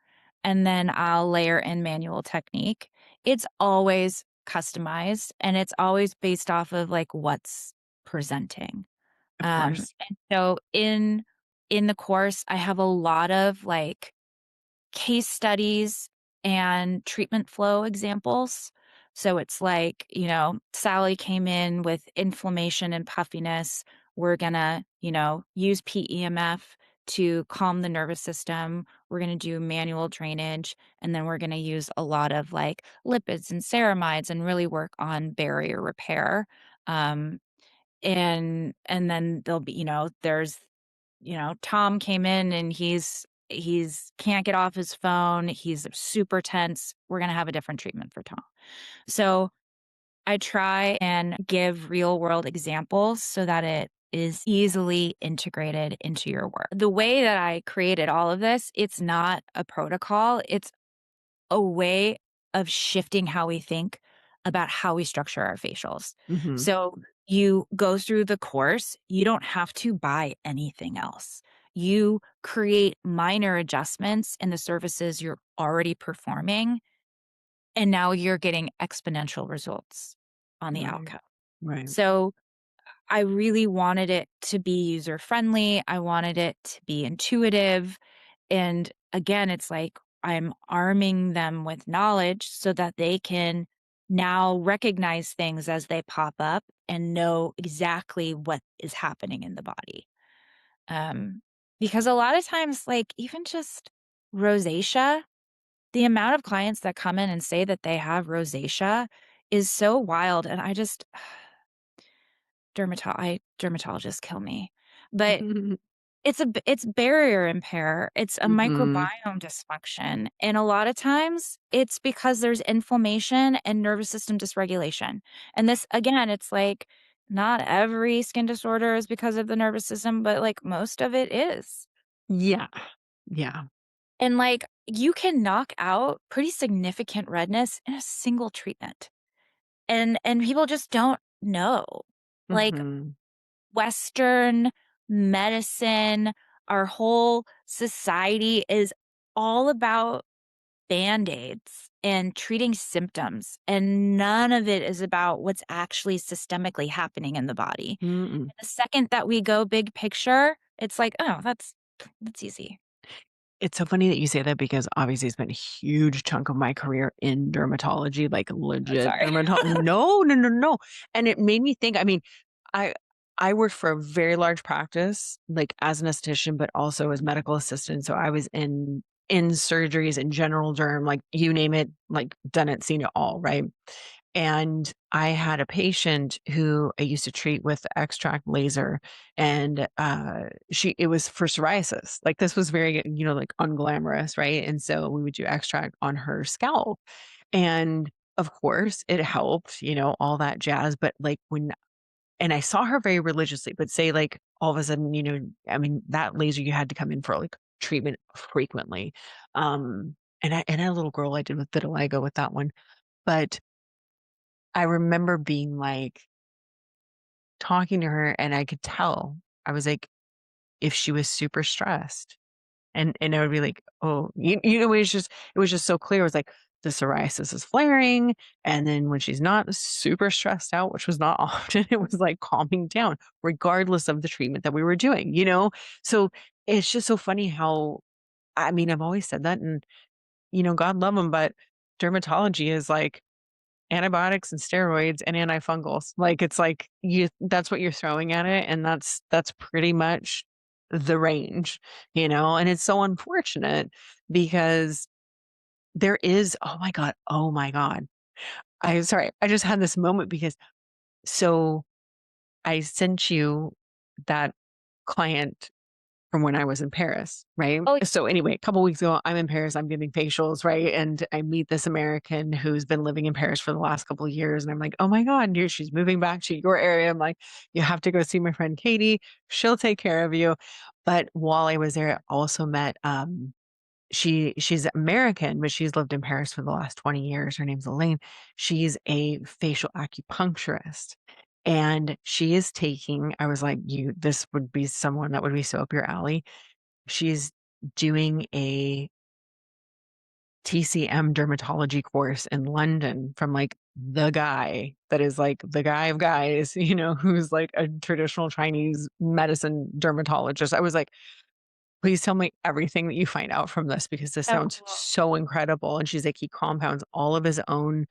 and then I'll layer in manual technique. It's always customized and it's always based off of like what's presenting. Of course. And so in the course, I have a lot of like case studies and treatment flow examples. So it's like, Sally came in with inflammation and puffiness. We're going to, use PEMF to calm the nervous system. We're going to do manual drainage. And then we're going to use a lot of like lipids and ceramides and really work on barrier repair. Um, and then there'll be, there's Tom came in and he's can't get off his phone. He's super tense. We're going to have a different treatment for Tom. So I try and give real world examples so that it is easily integrated into your work. The way that I created all of this, it's not a protocol. It's a way of shifting how we think about how we structure our facials. Mhm. So you go through the course, you don't have to buy anything else. You create minor adjustments in the services you're already performing, and now you're getting exponential results on the Right. outcome. Right. So I really wanted it to be user friendly. I wanted it to be intuitive. And again, it's like I'm arming them with knowledge so that they can now recognize things as they pop up and know exactly what is happening in the body. Um, because a lot of times, like even just rosacea, the amount of clients that come in and say that they have rosacea is so wild. And I just, dermatologists kill me. But it's barrier impair, it's a Mhm. microbiome dysfunction, and a lot of times, it's because there's inflammation and nervous system dysregulation, and this again, it's like, not every skin disorder is because of the nervous system, but, like, most of it is, Yeah. Yeah. and, like, you can knock out pretty significant redness in a single treatment, and people just don't know. Like, Mhm. Western medicine, our whole society is all about band-aids and treating symptoms, and none of it is about what's actually systemically happening in the body. Mm-mm. The second that we go big picture, it's like, "Oh, that's easy." It's so funny that you say that because obviously it's been a huge chunk of my career in dermatology, like I'm legit sorry. no, no, no, no. And it made me think, I mean, I I worked for a very large practice, like as an esthetician, but also as medical assistant. So I was in surgeries and general derm, like you name it, like done it, seen it all, right? And I had a patient who I used to treat with extract laser, and she it was for psoriasis. Like this was very, like unglamorous, right? And so we would do extract on her scalp. And of course it helped, all that jazz. But like and I saw her very religiously, but say like all of a sudden, I mean, that laser you had to come in for like treatment frequently. And I had a little girl I did with vitiligo with that one. But I remember being like talking to her and I could tell. I was like, if she was super stressed and I would be like, oh, it was just so clear. It was like the psoriasis is flaring. And then when she's not super stressed out, which was not often, it was like calming down, regardless of the treatment that we were doing. So it's just so funny how I mean, I've always said that and God love them, but dermatology is like antibiotics and steroids and antifungals. Like, it's like that's what you're throwing at it, and that's pretty much the range, and it's so unfortunate because there is oh my god. I sorry, I just had this moment because so I sent you that client from when I was in Paris, right? Oh, So anyway, a couple weeks ago, I'm in Paris, I'm getting facials, right? And I meet this American who's been living in Paris for the last couple of years. And I'm like, oh my God, she's moving back to your area. I'm like, you have to go see my friend Katie. She'll take care of you. But while I was there, I also met she's American, but she's lived in Paris for the last 20 years. Her name's Elaine. She's a facial acupuncturist. And she is taking, I was like, this would be someone that would be so up your alley. She's doing a TCM dermatology course in London from like the guy that is like the guy of guys, who's like a traditional Chinese medicine dermatologist. I was like, please tell me everything that you find out from this because this so sounds cool. so incredible. And she's like, he compounds all of his own,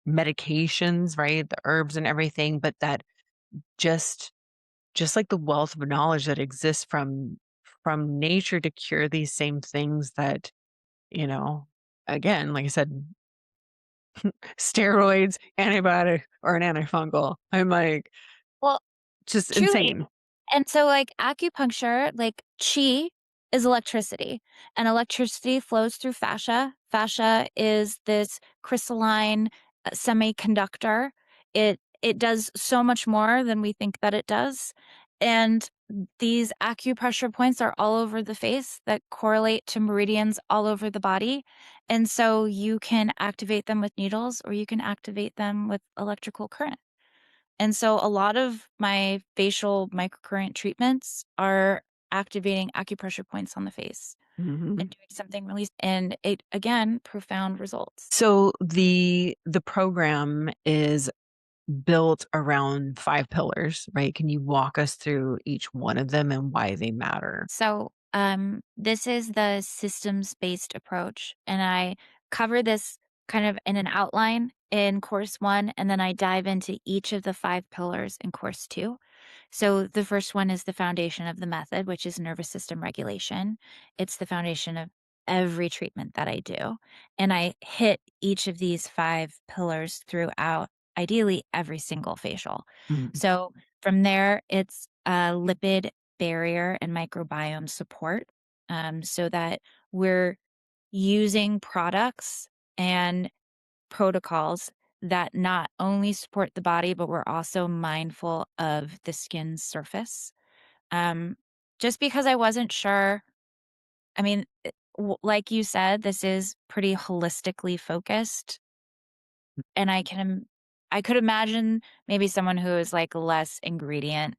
medications, right? The herbs and everything, but that just like the wealth of knowledge that exists from nature to cure these same things that, you know, again, like I said, steroids, antibiotic, or an antifungal. I'm like, Well, just truly. insane. And so, like, acupuncture, like, chi is electricity, and electricity flows through fascia. Fascia is this crystalline semiconductor. It does so much more than we think that it does. And these acupressure points are all over the face that correlate to meridians all over the body. And so you can activate them with needles or you can activate them with electrical current. And so a lot of my facial microcurrent treatments are activating acupressure points on the face Mhm. and doing something really and it again, profound results. So the program is built around 5 pillars, right? Can you walk us through each one of them and why they matter? So, this is the systems-based approach, and I cover this kind of in an outline in course 1, and then I dive into each of the 5 pillars in course 2. So, the first one is the foundation of the method, which is nervous system regulation. It's the foundation of every treatment that I do, and I hit each of these 5 pillars throughout, ideally every single facial. Mm, So, from there, it's a lipid barrier and microbiome support so that we're using products and protocols that not only support the body, but we're also mindful of the skin's surface. Um, just because I wasn't sure, I mean, like you said, this is pretty holistically focused. And I could imagine maybe someone who is like less ingredient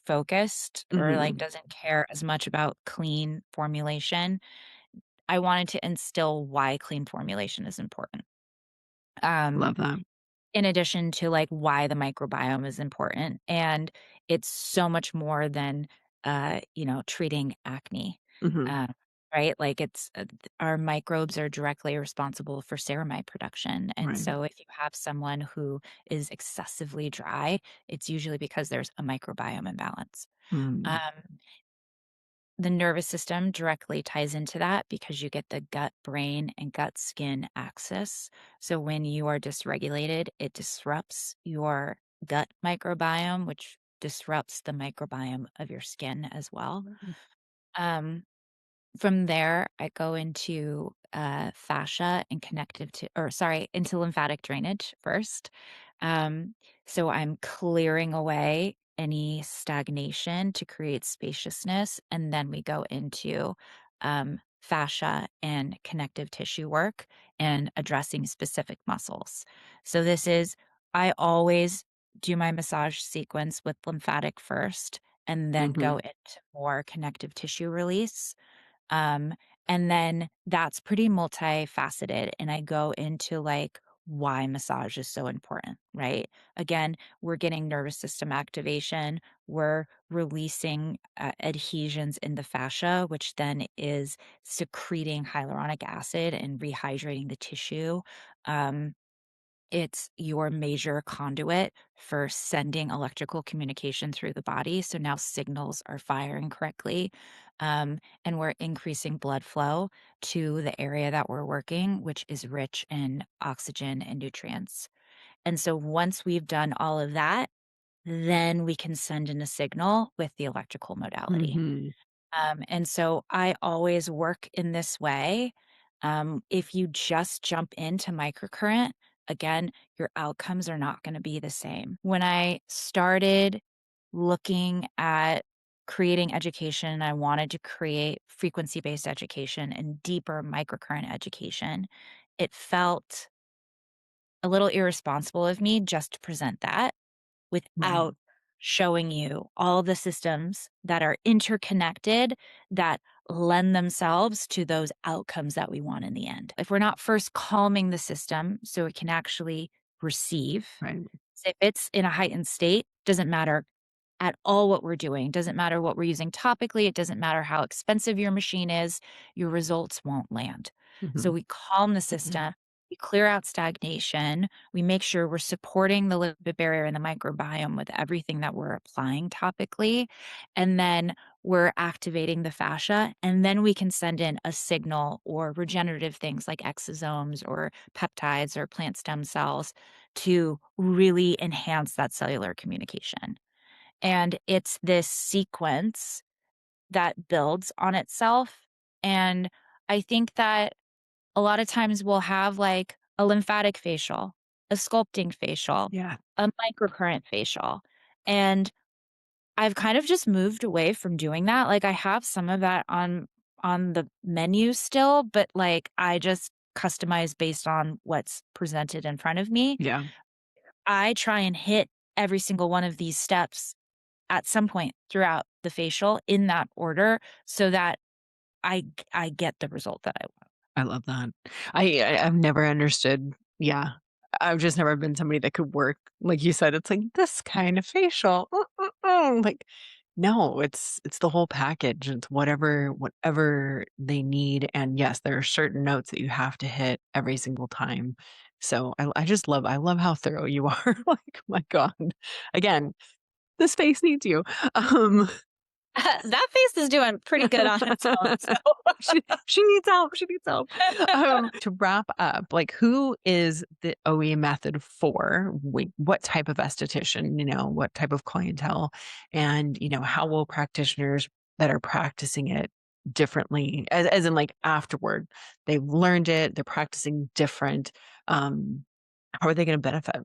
focused or, like, mhm. doesn't care as much about clean formulation. I wanted to instill why clean formulation is important. Um, Love that. in addition to, like, why the microbiome is important, and it's so much more than, treating acne, Mhm. uh, right? Like, it's, our microbes are directly responsible for ceramide production, and Right. so if you have someone who is excessively dry, it's usually because there's a microbiome imbalance. Mm, Um, the nervous system directly ties into that because you get the gut brain and gut skin axis. So when you are dysregulated, it disrupts your gut microbiome, which disrupts the microbiome of your skin as well. Um, from there, I go into fascia and into lymphatic drainage first. Um, so I'm clearing away any stagnation to create spaciousness. And then we go into fascia and connective tissue work and addressing specific muscles. So I always do my massage sequence with lymphatic first and then go mhm. into more connective tissue release. Um, and then that's pretty multifaceted, and I go into, like, why massage is so important, right? Again, we're getting nervous system activation, we're releasing, adhesions in the fascia, which then is secreting hyaluronic acid and rehydrating the tissue. Um, it's your major conduit for sending electrical communication through the body, so now signals are firing correctly, and we're increasing blood flow to the area that we're working, which is rich in oxygen and nutrients. And so once we've done all of that, then we can send in a signal with the electrical modality. Mhm. And so I always work in this way. If you just jump into microcurrent, again, your outcomes are not going to be the same. When I started looking at creating education, I wanted to create frequency based education and deeper microcurrent education. It felt a little irresponsible of me just to present that Right. without showing you all the systems that are interconnected that lend themselves to those outcomes that we want in the end. If we're not first calming the system so it can actually receive, Right. so if it's in a heightened state, doesn't matter at all what we're doing, doesn't matter what we're using topically, it doesn't matter how expensive your machine is, your results won't land. So Mhm. we calm the Mhm. system, we clear out stagnation, we make sure we're supporting the lipid barrier and the microbiome with everything that we're applying topically, and then we're activating the fascia, and then we can send in a signal or regenerative things like exosomes or peptides or plant stem cells to really enhance that cellular communication. And it's this sequence that builds on itself. And I think that a lot of times we'll have like a lymphatic facial, a sculpting facial, Yeah. a microcurrent facial. And I've kind of just moved away from doing that. Like I have some of that on the menu still, but like I just customize based on what's presented in front of me. Yeah. I try and hit every single one of these steps at some point throughout the facial in that order so that I get the result that I want. I love that. I've never understood, yeah. I've just never been somebody that could work like you said, it's like, "This kind of facial, like, no, it's the whole package. It's whatever they need, and yes, there are certain notes that you have to hit every single time. So, I love how thorough you are, like, my god. Again, the space needs you. Um That face is doing pretty good on its own, so she needs help. She needs help. To wrap up, like who is the OE method for? What type of esthetician? What type of clientele? And how will practitioners that are practicing it differently, as in like afterward, they've learned it, they're practicing different. Um, how are they going to benefit?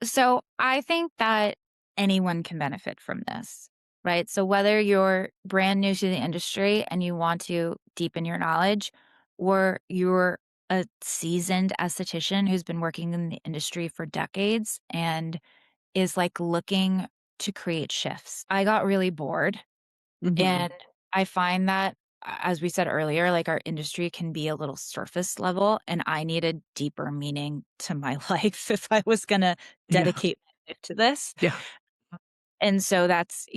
So I think that anyone can benefit from this, right? So whether you're brand new to the industry and you want to deepen your knowledge, or you're a seasoned esthetician who's been working in the industry for decades and is like looking to create shifts. I got really bored Hmm. and I find that as we said earlier, like our industry can be a little surface level and I needed deeper meaning to my life if I was going to Yeah. dedicate my life to this. Yeah. And so that's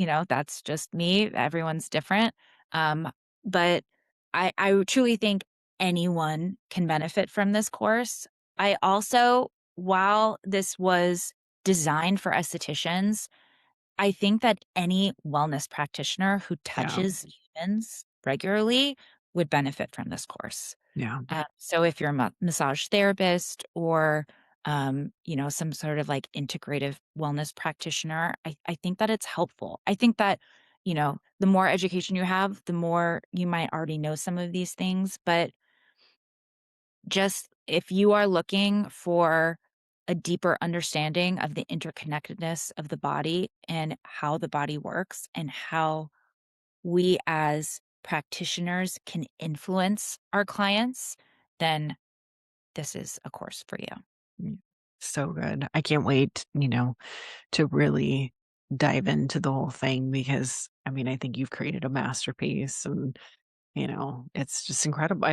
just me. Everyone's different. Um, but I truly think anyone can benefit from this course. I also, while this was designed for estheticians, I think that any wellness practitioner who Yeah. touches humans regularly would benefit from this course. Yeah. So if you're a massage therapist or, some sort of like integrative wellness practitioner, I think that it's helpful. I think that, the more education you have, the more you might already know some of these things. But just if you are looking for a deeper understanding of the interconnectedness of the body and how the body works and how we as practitioners can influence our clients, then this is a course for you. Mm. So good. I can't wait, to really dive into the whole thing because I think you've created a masterpiece and it's just incredible.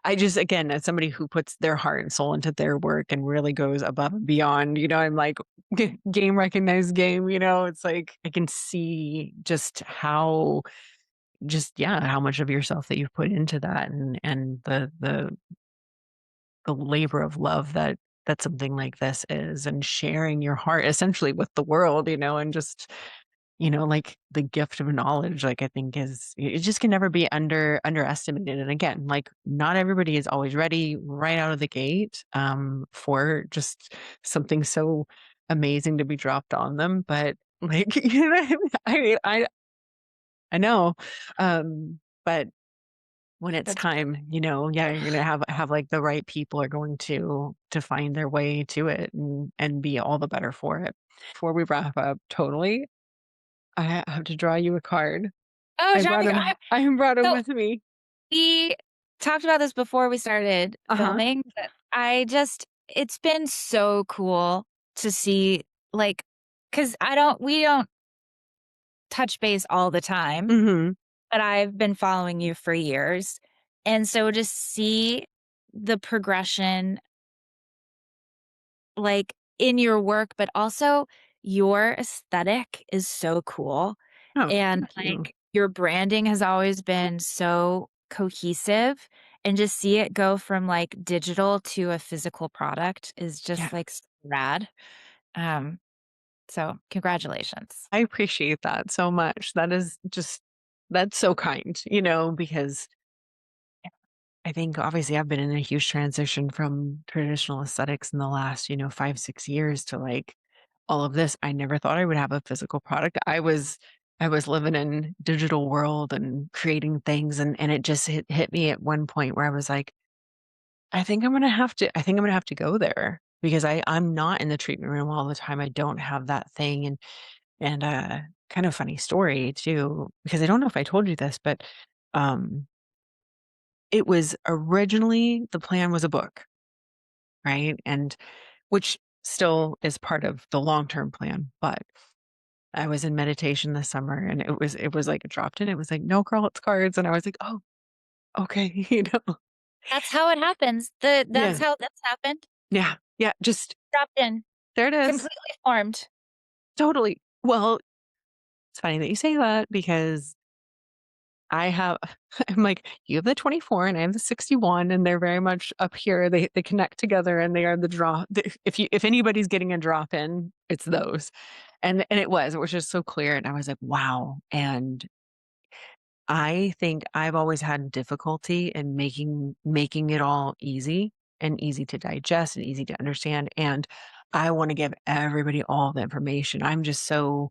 I just again, as somebody who puts their heart and soul into their work and really goes above and beyond, I'm like game recognized game, it's like I can see just how much of yourself that you've put into that and the labor of love that something like this is and sharing your heart essentially with the world, and just, like the gift of knowledge, like I think it just can never be underestimated. And again, like not everybody is always ready right out of the gate for just something so amazing to be dropped on them, but, like, you know what I mean? I know, but when it's That's time, yeah, you're gonna have, like, the right people are going to find their way to it and be all the better for it. Before we wrap up, totally, I have to draw you a card. oh, traffic. I brought him So with me. we talked about this before we started Uh-huh. filming, but it's been so cool to see, like, because we don't touch base all the time, Mhm. but I've been following you for years. And so to see the progression, like, in your work, but also your aesthetic is so cool. Oh, And, thank you. like, your branding has always been so cohesive, and just see it go from, like, digital to a physical product is Yeah. just, like, rad. Um, so congratulations. I appreciate that so much. That's so kind, because I think obviously I've been in a huge transition from traditional aesthetics in the last, 5, 6 years to like all of this. I never thought I would have a physical product. I was living in digital world and creating things and it just hit me at one point where I was like, I think I'm gonna have to go there because I'm not in the treatment room all the time. I don't have that thing. And kind of funny story too, because I don't know if I told you this, but um it was originally the plan was a book, right? And which still is part of the long-term plan, but I was in meditation this summer and it was like it dropped in. It was like, no girl, it's cards. And I was like, oh, okay, That's how it happens. Yeah. That's how that's happened. Yeah. Yeah. Just Dropped in, there it is. completely formed. Totally. Well, it's funny that you say that because I have I'm like, "You have the 24 and I have the 61, and they're very much up here. They connect together and they are the draw if anybody's getting a drop in, it's those." And it was just so clear, and I was like, "Wow." And I think I've always had difficulty in making it all easy and easy to digest and easy to understand, and I wanna give everybody all the information. I'm just so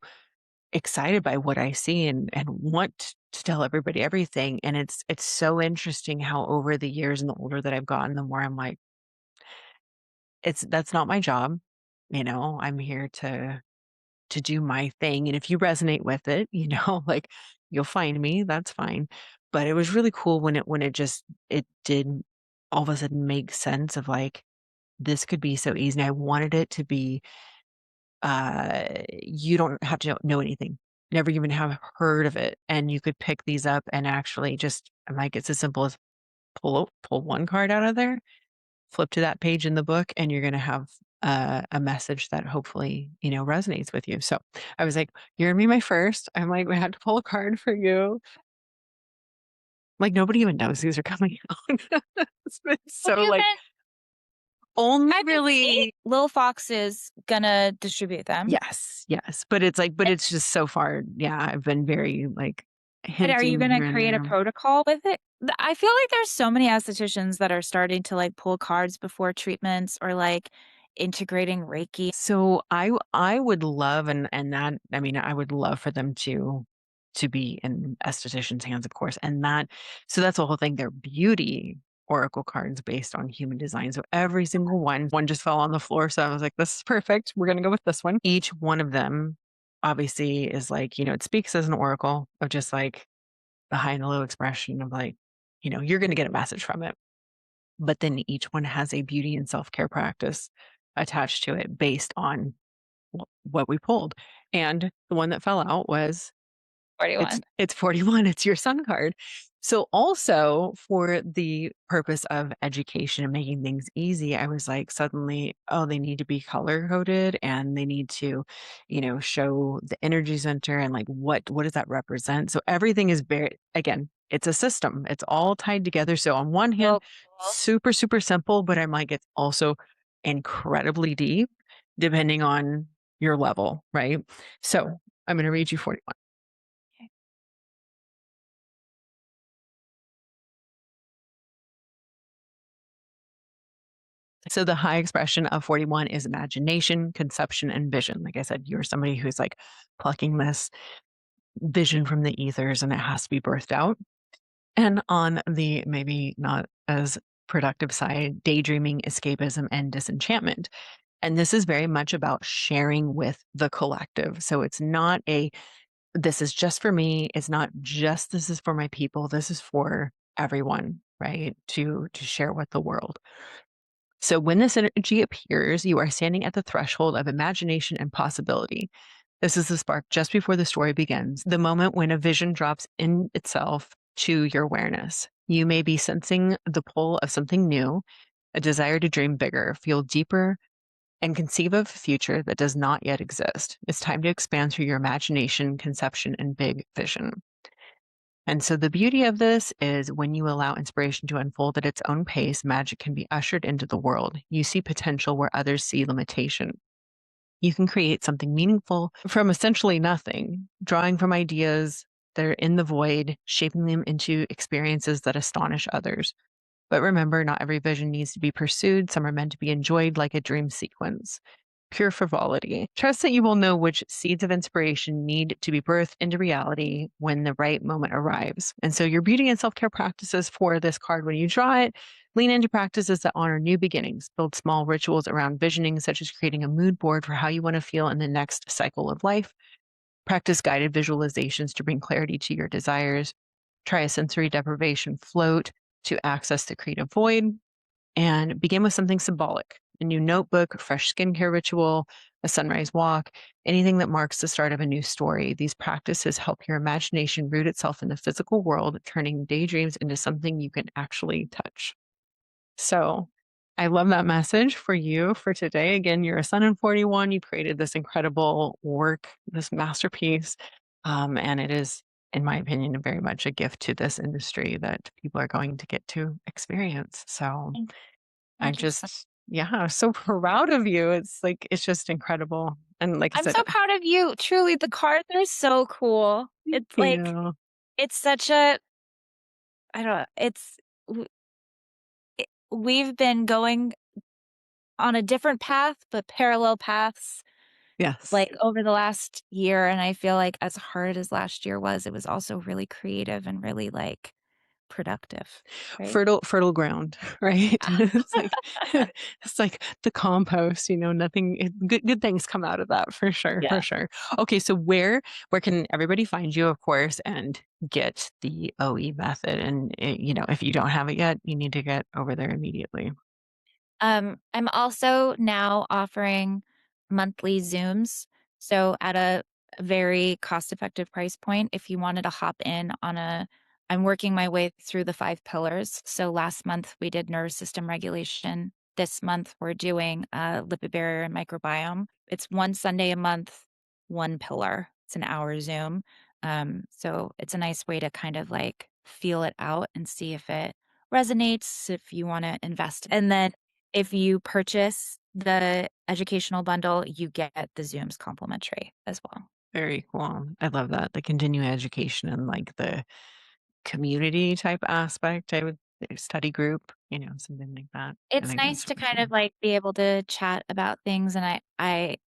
excited by what I see and want to tell everybody everything. And it's so interesting how over the years and the older that I've gotten, the more I'm like, that's not my job. I'm here to do my thing. And if you resonate with it, like you'll find me, that's fine. But it was really cool when it just it did all of a sudden make sense of like this could be so easy. And I wanted it to be you don't have to know anything, never even have heard of it, and you could pick these up and actually just I'm like, it's as simple as pull one card out of there, flip to that page in the book, and you're gonna have a message that hopefully, resonates with you. So I was like, "You're gonna be my first." I'm like, "We had to pull a card for you." Like, nobody even knows these are coming out. It's been What so, like, only I've been seeing really Lil Fox is gonna distribute them. yes, yes, but it's like but it's just so far yeah, I've been very, like, And are you hinting gonna here and create a there. protocol with it? I feel like there's so many estheticians that are starting to, like, pull cards before treatments or, like, integrating Reiki. So I would love and that I mean, I would love for them to be in estheticians' hands, of course, and that's the whole thing. They're beauty oracle cards based on human design. So every single one just fell on the floor. So I was like, this is perfect. We're gonna go with this one. Each one of them obviously is like, it speaks as an oracle of just like the high and the low expression of like, you're gonna get a message from it. But then each one has a beauty and self-care practice attached to it based on what we pulled. And the one that fell out was it's 41. it's 41, it's your sun card. So also for the purpose of education and making things easy, I was like suddenly, oh, they need to be color coded and they need to, show the energy center and like what does that represent? So everything is very again, it's a system. It's all tied together. So on one hand, So cool. super, super simple, but I'm like, it's also incredibly deep depending on your level, right? So I'm gonna read you 41. So the high expression of 41 is imagination, conception, and vision. Like I said, you're somebody who's like plucking this vision from the ethers and it has to be birthed out. And on the maybe not as productive side, daydreaming, escapism, and disenchantment. And this is very much about sharing with the collective. So it's not a, this is just for me. It's not just, this is for my people. This is for everyone, right? To share with the world. So when this energy appears, you are standing at the threshold of imagination and possibility. This is the spark just before the story begins, the moment when a vision drops in itself to your awareness. You may be sensing the pull of something new, a desire to dream bigger, feel deeper, and conceive of a future that does not yet exist. It's time to expand through your imagination, conception, and big vision. And so the beauty of this is when you allow inspiration to unfold at its own pace, magic can be ushered into the world. You see potential where others see limitation. You can create something meaningful from essentially nothing, drawing from ideas that are in the void, shaping them into experiences that astonish others. But remember, not every vision needs to be pursued. Some are meant to be enjoyed like a dream sequence. Pure frivolity. Trust that you will know which seeds of inspiration need to be birthed into reality when the right moment arrives. And so, your beauty and self care practices for this card, when you draw it, lean into practices that honor new beginnings. Build small rituals around visioning, such as creating a mood board for how you want to feel in the next cycle of life. Practice guided visualizations to bring clarity to your desires. Try a sensory deprivation float to access the creative void, and begin with something symbolic, a new notebook, a fresh skincare ritual, a sunrise walk, anything that marks the start of a new story. These practices help your imagination root itself in the physical world, turning daydreams into something you can actually touch. So I love that message for you for today. Again, you're a son in 41. You created this incredible work, this masterpiece. And it is, in my opinion, very much a gift to this industry that people are going to get to experience. So Thank I thank you so just, yeah, I'm so proud of you. It's like, it's just incredible. And like I I'm said, so proud of you. Truly, the cards are so cool. thank It's like you. it's such a I don't know, it's w we've been going on a different path, but parallel paths, Yes. like, over the last year, and I feel like as hard as last year was, it was also really creative and really, like, productive, right? Fertile ground, right? It's like it's like the compost, nothing good things come out of that for sure, for Yeah. sure. Okay, so where can everybody find you, of course, and get the OE method? And if you don't have it yet, you need to get over there immediately. I'm also now offering monthly Zooms. So at a very cost-effective price point, if you wanted to hop in on I'm working my way through the 5 pillars. So last month we did nervous system regulation. This month we're doing lipid barrier and microbiome. It's one Sunday a month, one pillar. It's an hour Zoom. So it's a nice way to kind of like feel it out and see if it resonates, if you want to invest. And then if you purchase the educational bundle, you get the Zooms complimentary as well. Very cool. I love that. The continuing education and like the community type aspect, I would study group, something like that. I It's think nice that's to really kind of, cool. like, be able to chat about things, and I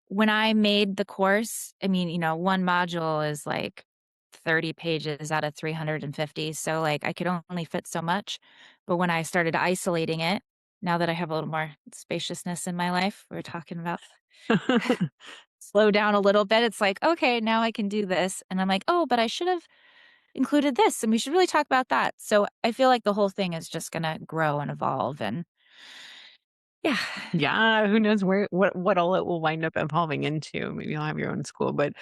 when I made the course, I mean, one module is, like, 30 pages out of 350, so, like, I could only fit so much, but when I started isolating it, now that I have a little more spaciousness in my life, we are talking about slow down a little bit, it's like, "Okay, now I can do this," and I'm like, "Oh, but I should have included this, and we should really talk about that." So, I feel like the whole thing is just gonna grow and evolve, and yeah. Yeah, who knows what all it will wind up evolving into. Maybe you'll have your own school, but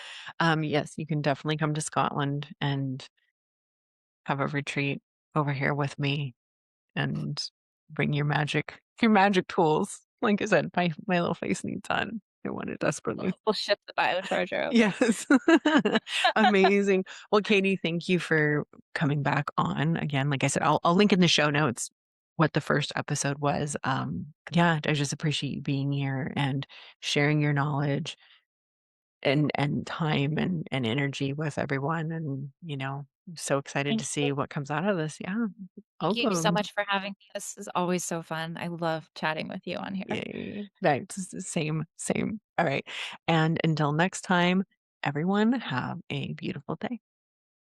yes, you can definitely come to Scotland and have a retreat over here with me and bring your magic tools. Like I said, my little face needs sun. I want it desperately. We'll ship the biocharger over. Yes. Amazing. Well, Katie, thank you for coming back on again. Like I said, I'll link in the show notes what the first episode was. Yeah, I just appreciate you being here and sharing your knowledge. and time and energy with everyone, and, so excited to Thank see you. what comes out of this. Yeah. Thank you so Welcome. much for having me. This is always so fun. I love chatting with you on here. Yay. That's same, same. All right. And until next time, everyone have a beautiful day.